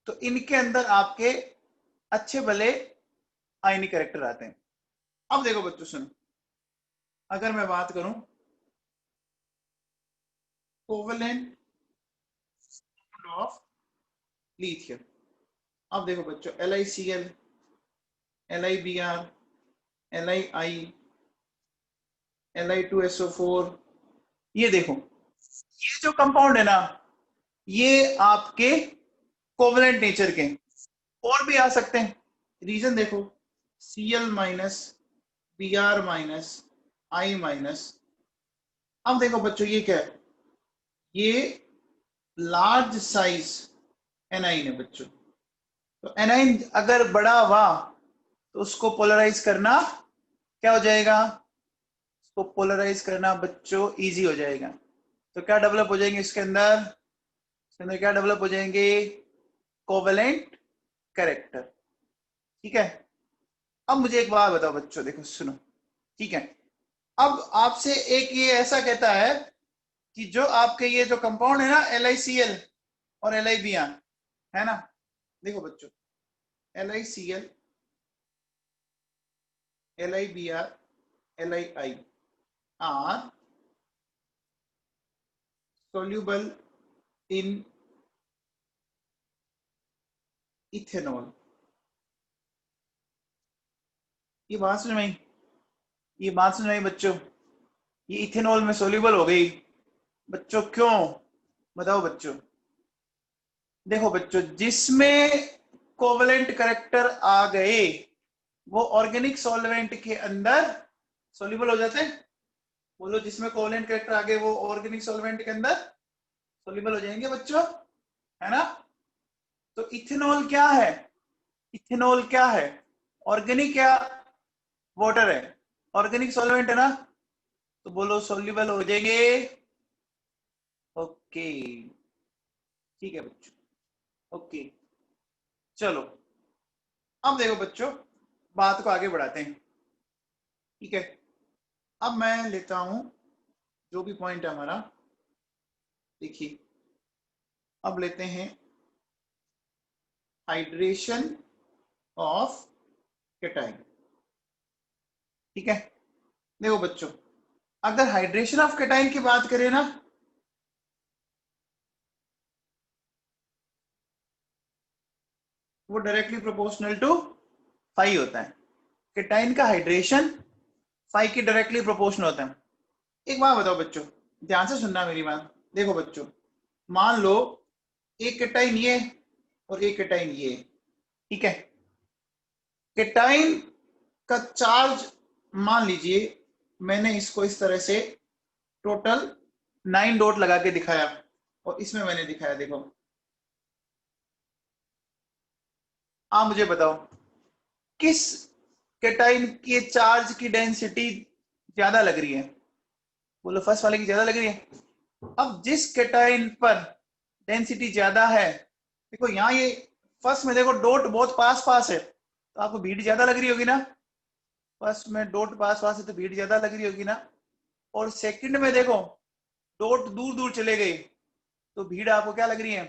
तो इनके अंदर आपके अच्छे भले आयनिक कैरेक्टर आते हैं। अब देखो बच्चों सुनो, अगर मैं बात करूं कोवेलेंट ऑफ लिथियम, अब देखो बच्चों LiCl, LiBr, Li, Li2SO4, ये देखो, ये जो कंपाउंड है ना, ये आपके कोवेलेंट नेचर के, और भी आ सकते हैं। रीजन देखो, Cl minus, Br minus, I minus. अब देखो बच्चों ये क्या है? ये लार्ज साइज एनाइन है बच्चों। तो एनाइन अगर बड़ा हुआ तो उसको पोलराइज करना क्या हो जाएगा? उसको पोलराइज करना बच्चों इजी हो जाएगा। तो क्या डेवलप हो जाएंगे इसके अंदर? इसके अंदर क्या डेवलप हो जाएंगे? Covalent character. ठीक है, अब मुझे एक बात बताओ बच्चों, देखो सुनो, ठीक है, अब आपसे एक ये ऐसा कहता है कि जो आपके ये जो कंपाउंड है ना LiCl और LiBr, है ना, देखो बच्चों LiCl, LiBr, Li are soluble in ethanol। ये बात समझ में आई? ये बात समझ में आई बच्चों? ये इथेनॉल में सोल्यूबल हो गई बच्चों, क्यों बताओ बच्चों? देखो बच्चों, जिसमें कोवेलेंट कैरेक्टर आ गए वो ऑर्गेनिक सॉल्वेंट के अंदर सोल्यूबल हो जाते हैं। बोलो, जिसमें कोवेलेंट कैरेक्टर आ गए वो ऑर्गेनिक सॉल्वेंट के अंदर सोल्यूबल हो जाएंगे बच्चों, है ना। तो इथेनॉल क्या है? इथेनॉल क्या है? ऑर्गेनिक या वाटर है? ऑर्गेनिक सॉल्वेंट है ना, तो बोलो सोल्यूबल हो जाएंगे। ओके, ठीक है बच्चों, ओके, चलो अब देखो बच्चों, बात को आगे बढ़ाते हैं। ठीक है, अब मैं लेता हूं जो भी पॉइंट है हमारा, देखिए अब लेते हैं हाइड्रेशन ऑफ केटाइन। ठीक है, देखो बच्चों, अगर हाइड्रेशन ऑफ केटाइन की बात करें ना, वो डायरेक्टली प्रोपोर्शनल टू 5 होता है। केटाइन का हाइड्रेशन 5 के डायरेक्टली प्रोपोर्शनल होता है। एक बात बताओ बच्चों, ध्यान से सुनना मेरी बात। देखो बच्चों, मान लो एक केटाइन ये और एक केटाइन ये, ठीक है। केटाइन का चार्ज मान लीजिए मैंने इसको इस तरह से टोटल 9 डॉट लगा के दिखाया और इसमें मैंने दिखाया, देखो आप मुझे बताओ किस केटाइन के चार्ज की डेंसिटी ज्यादा लग रही है? बोलो फर्स्ट वाले की ज्यादा लग रही है। अब जिस केटाइन पर डेंसिटी ज्यादा है, देखो यहाँ ये फर्स्ट में देखो डॉट बहुत पास पास है तो आपको भीड़ ज्यादा लग रही होगी ना। फर्स्ट में डॉट पास पास है तो भीड़ ज्यादा लग रही होगी ना। और सेकंड में देखो डॉट दूर दूर चले गए तो भीड़ आपको क्या लग रही है?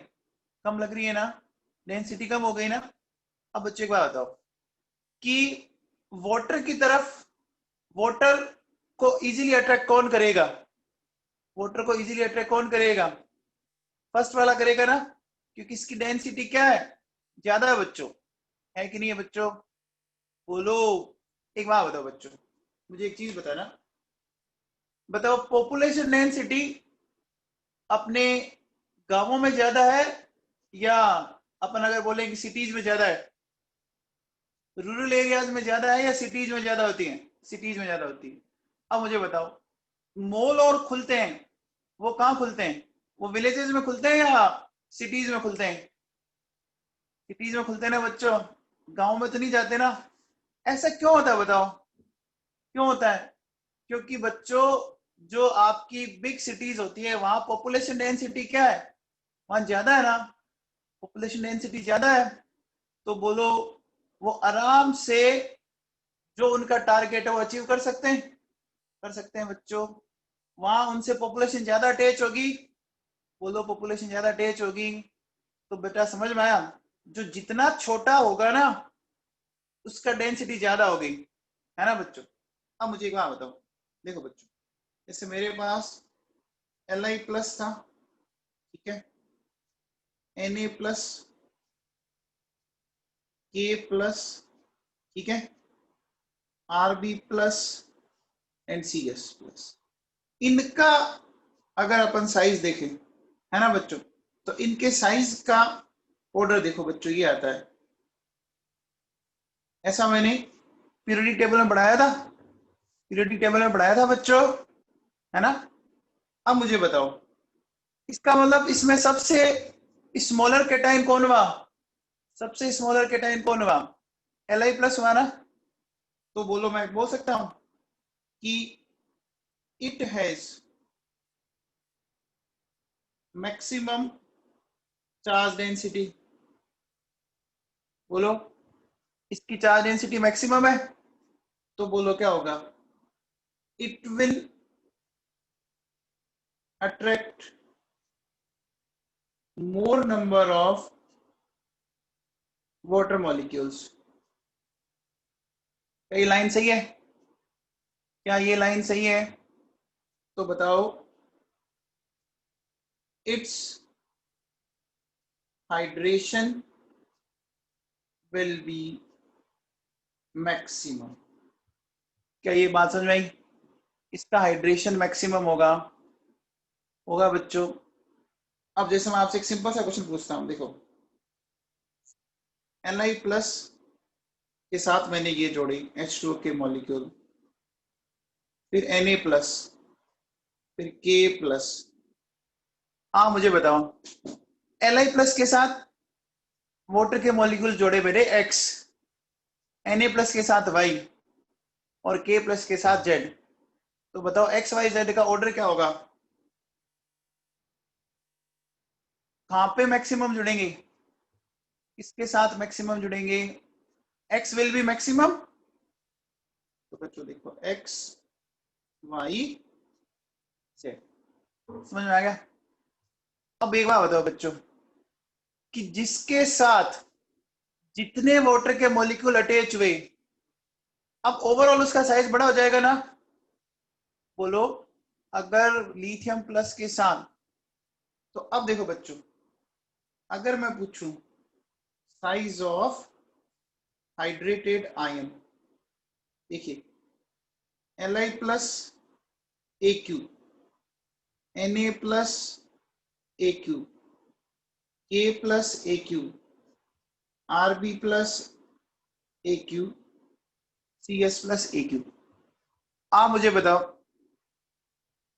कम लग रही है ना, डेंसिटी कम हो गई ना। अब बच्चे एक बात बताओ कि वाटर की तरफ वाटर को इजीली अट्रैक्ट कौन करेगा? वाटर को इजीली अट्रैक्ट कौन करेगा? फर्स्ट वाला करेगा ना, क्योंकि इसकी डेंसिटी क्या है? ज्यादा है बच्चों, है कि नहीं है बच्चों? बोलो। एक बात बताओ बच्चों, मुझे एक चीज बताना, बताओ पॉपुलेशन डेंसिटी अपने गांवों में ज्यादा है या अपन अगर बोले कि सिटीज में ज्यादा है? रूरल एरियाज में ज्यादा है या सिटीज में ज्यादा होती है? सिटीज में ज्यादा होती है। अब मुझे बताओ, मॉल और खुलते हैं वो कहाँ खुलते हैं? वो विलेजेस में खुलते हैं या सिटीज में खुलते हैं? सिटीज में खुलते हैं ना बच्चों, गांव में तो नहीं जाते ना। ऐसा क्यों होता है बताओ, क्यों होता है? क्योंकि बच्चों जो आपकी बिग सिटीज होती है वहां पॉपुलेशन डेंसिटी क्या है? वहां ज्यादा है ना, पॉपुलेशन डेंसिटी ज्यादा है। तो बोलो वो आराम से जो उनका टारगेट है वो अचीव कर सकते हैं, कर सकते हैं बच्चों। वहां उनसे पॉपुलेशन ज्यादा अटैच होगी, बोलो पॉपुलेशन ज्यादा अटैच होगी। तो बेटा समझ में आया, जो जितना छोटा होगा ना उसका डेंसिटी ज्यादा होगी, है ना बच्चों। अब मुझे एक बात बताओ, देखो बच्चों, जैसे मेरे पास Li प्लस था, ठीक है, Na प्लस, K प्लस, ठीक है, Rb plus and Cs plus. इनका अगर अपन साइज देखें, है ना बच्चों, तो इनके साइज का ऑर्डर देखो बच्चों, ये आता है। ऐसा मैंने पीरियोडिक टेबल में पढ़ाया था, पीरियोडिक टेबल में पढ़ाया था बच्चों, है ना। अब मुझे बताओ, इसका मतलब इसमें सबसे स्मॉलर केटाइन कौन हुआ? सबसे स्मॉलर केटाइन कौन हुआ? Li प्लस हुआ ना। तो बोलो मैं बोल सकता हूं कि it has maximum charge density. बोलो इसकी चार्ज डेंसिटी मैक्सिमम है, तो बोलो क्या होगा? It will attract more number of water molecules। क्या ये लाइन सही है? क्या ये लाइन सही है? तो बताओ, it's hydration will be maximum. क्या ये बात समझ में आई? इसका हाइड्रेशन मैक्सिमम होगा, होगा बच्चों। अब जैसे मैं आपसे एक सिंपल सा क्वेश्चन पूछता हूं, देखो Ni प्लस के साथ मैंने ये जोड़ी H2O के मॉलिक्यूल, फिर Na प्लस, फिर K प्लस। हाँ मुझे बताओ, Li प्लस के साथ वाटर के मॉलिक्यूल जोड़े मेरे X, Na प्लस के साथ Y और K प्लस के साथ Z। तो बताओ X Y Z का ऑर्डर क्या होगा? कहां पे मैक्सिमम जुड़ेंगे? इसके साथ मैक्सिमम जुड़ेंगे, X विल बी मैक्सिमम। तो बच्चों देखो X Y Z, समझ में आ गया? अब एक बात बताओ बच्चों कि जिसके साथ जितने वाटर के मॉलिक्यूल अटैच हुए, अब ओवरऑल उसका साइज बड़ा हो जाएगा ना। बोलो अगर लिथियम प्लस के साथ, तो अब देखो बच्चों, अगर मैं पूछूं साइज ऑफ हाइड्रेटेड आयन, देखिए Li plus AQ, Na plus AQ, K plus AQ, Rb plus AQ, CS plus AQ। आप मुझे बताओ,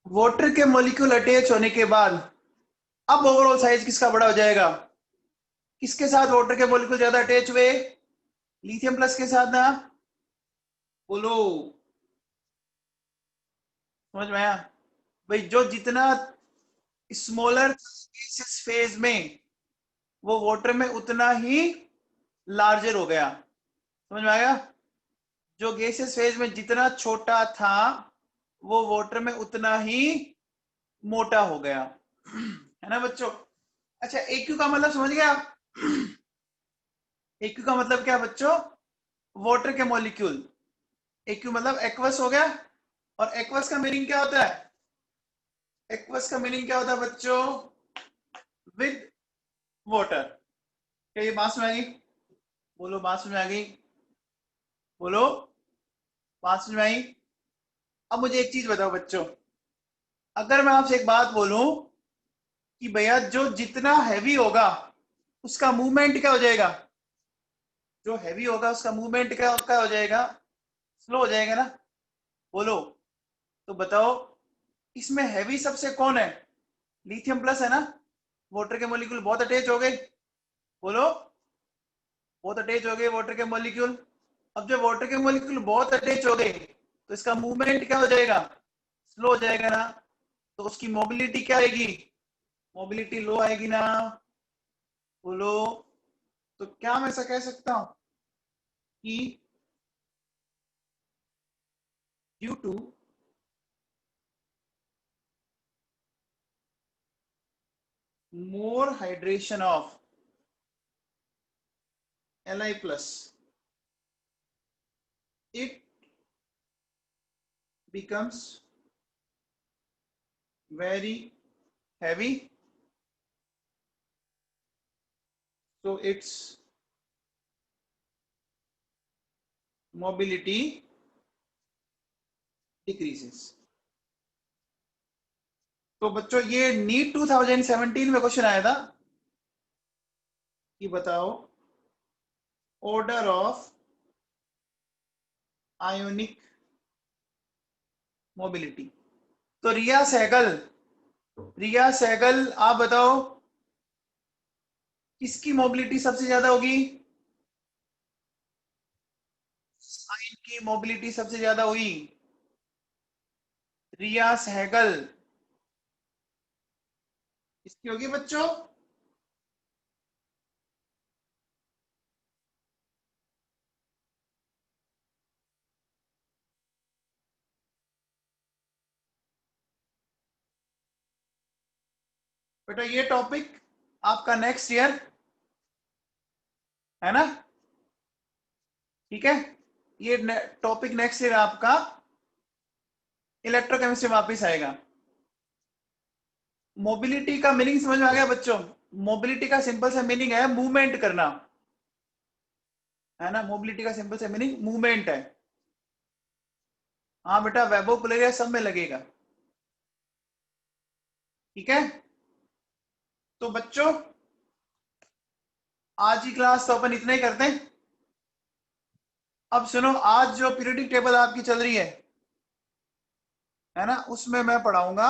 वाटर के मॉलिक्यूल अटैच होने के बाद अब ओवरऑल साइज किसका बड़ा हो जाएगा? किसके साथ वाटर के मॉलिक्यूल ज्यादा अटैच हुए? लिथियम प्लस के साथ ना, बोलो, समझ में आया? भाई जो जितना स्मॉलर गैसेस फेज में, वो वाटर में उतना ही लार्जर हो गया। समझ में आया? जो गैसेस फेज में जितना छोटा था, वो वाटर में उतना ही मोटा हो गया। है ना बच्चों? अच्छा, AQ का मतलब समझ गया? AQ का मतलब क्या बच्चों? वाटर के मॉलिक्यूल। AQ मतलब एक्वस हो गया। और एक्वस का मीनिंग क्या होता है? एक्वस का मीनिंग क्या होता है बच्चों? With water. क्या ये बात समझ आ गई? बोलो, बात समझ आ गई? बोलो, बात समझ में आई? अब मुझे एक चीज बताओ बच्चों, अगर मैं आपसे एक बात बोलूं कि भैया जो जितना हैवी होगा उसका मूवमेंट क्या हो जाएगा? जो हैवी होगा उसका मूवमेंट क्या हो जाएगा? स्लो हो जाएगा ना? बोलो, तो बताओ, इसमें हैवी सबसे कौन है? लिथियम प्लस है ना? वाटर के मॉलिक्यूल बहुत अटैच हो गए। बोलो, बहुत अटैच हो गए वाटर के मॉलिक्यूल। अब जब वाटर के मॉलिक्यूल बहुत अटैच हो गए तो इसका मूवमेंट क्या हो जाएगा? स्लो हो जाएगा ना? तो उसकी मोबिलिटी क्या आएगी? मोबिलिटी लो आएगी ना? बोलो, तो क्या मैं ऐसा कह सकता हूं कि due to more hydration of Li plus, it becomes very heavy, so its mobility decreases। तो बच्चों ये नीट 2017 में क्वेश्चन आया था कि बताओ ऑर्डर ऑफ आयोनिक मोबिलिटी। तो रिया सहगल आप बताओ किसकी मोबिलिटी सबसे ज्यादा होगी? आयन की मोबिलिटी सबसे ज्यादा हुई रिया सहगल, किसकी होगी बच्चों? बेटा ये टॉपिक आपका नेक्स्ट ईयर है ना? ठीक है, ये टॉपिक नेक्स्ट ईयर आपका इलेक्ट्रोकेमिस्ट्री वापस आएगा। मोबिलिटी का मीनिंग समझ में आ गया बच्चों? मोबिलिटी का सिंपल सा मीनिंग है मूवमेंट करना, है ना? मोबिलिटी का सिंपल सा मीनिंग मूवमेंट है। हाँ बेटा, वेबोपुलेरिया सब में लगेगा। ठीक है, तो बच्चों आज की क्लास तो अपन इतना ही करते हैं। अब सुनो, आज जो पीरियोडिक टेबल आपकी चल रही है ना, उसमें मैं पढ़ाऊंगा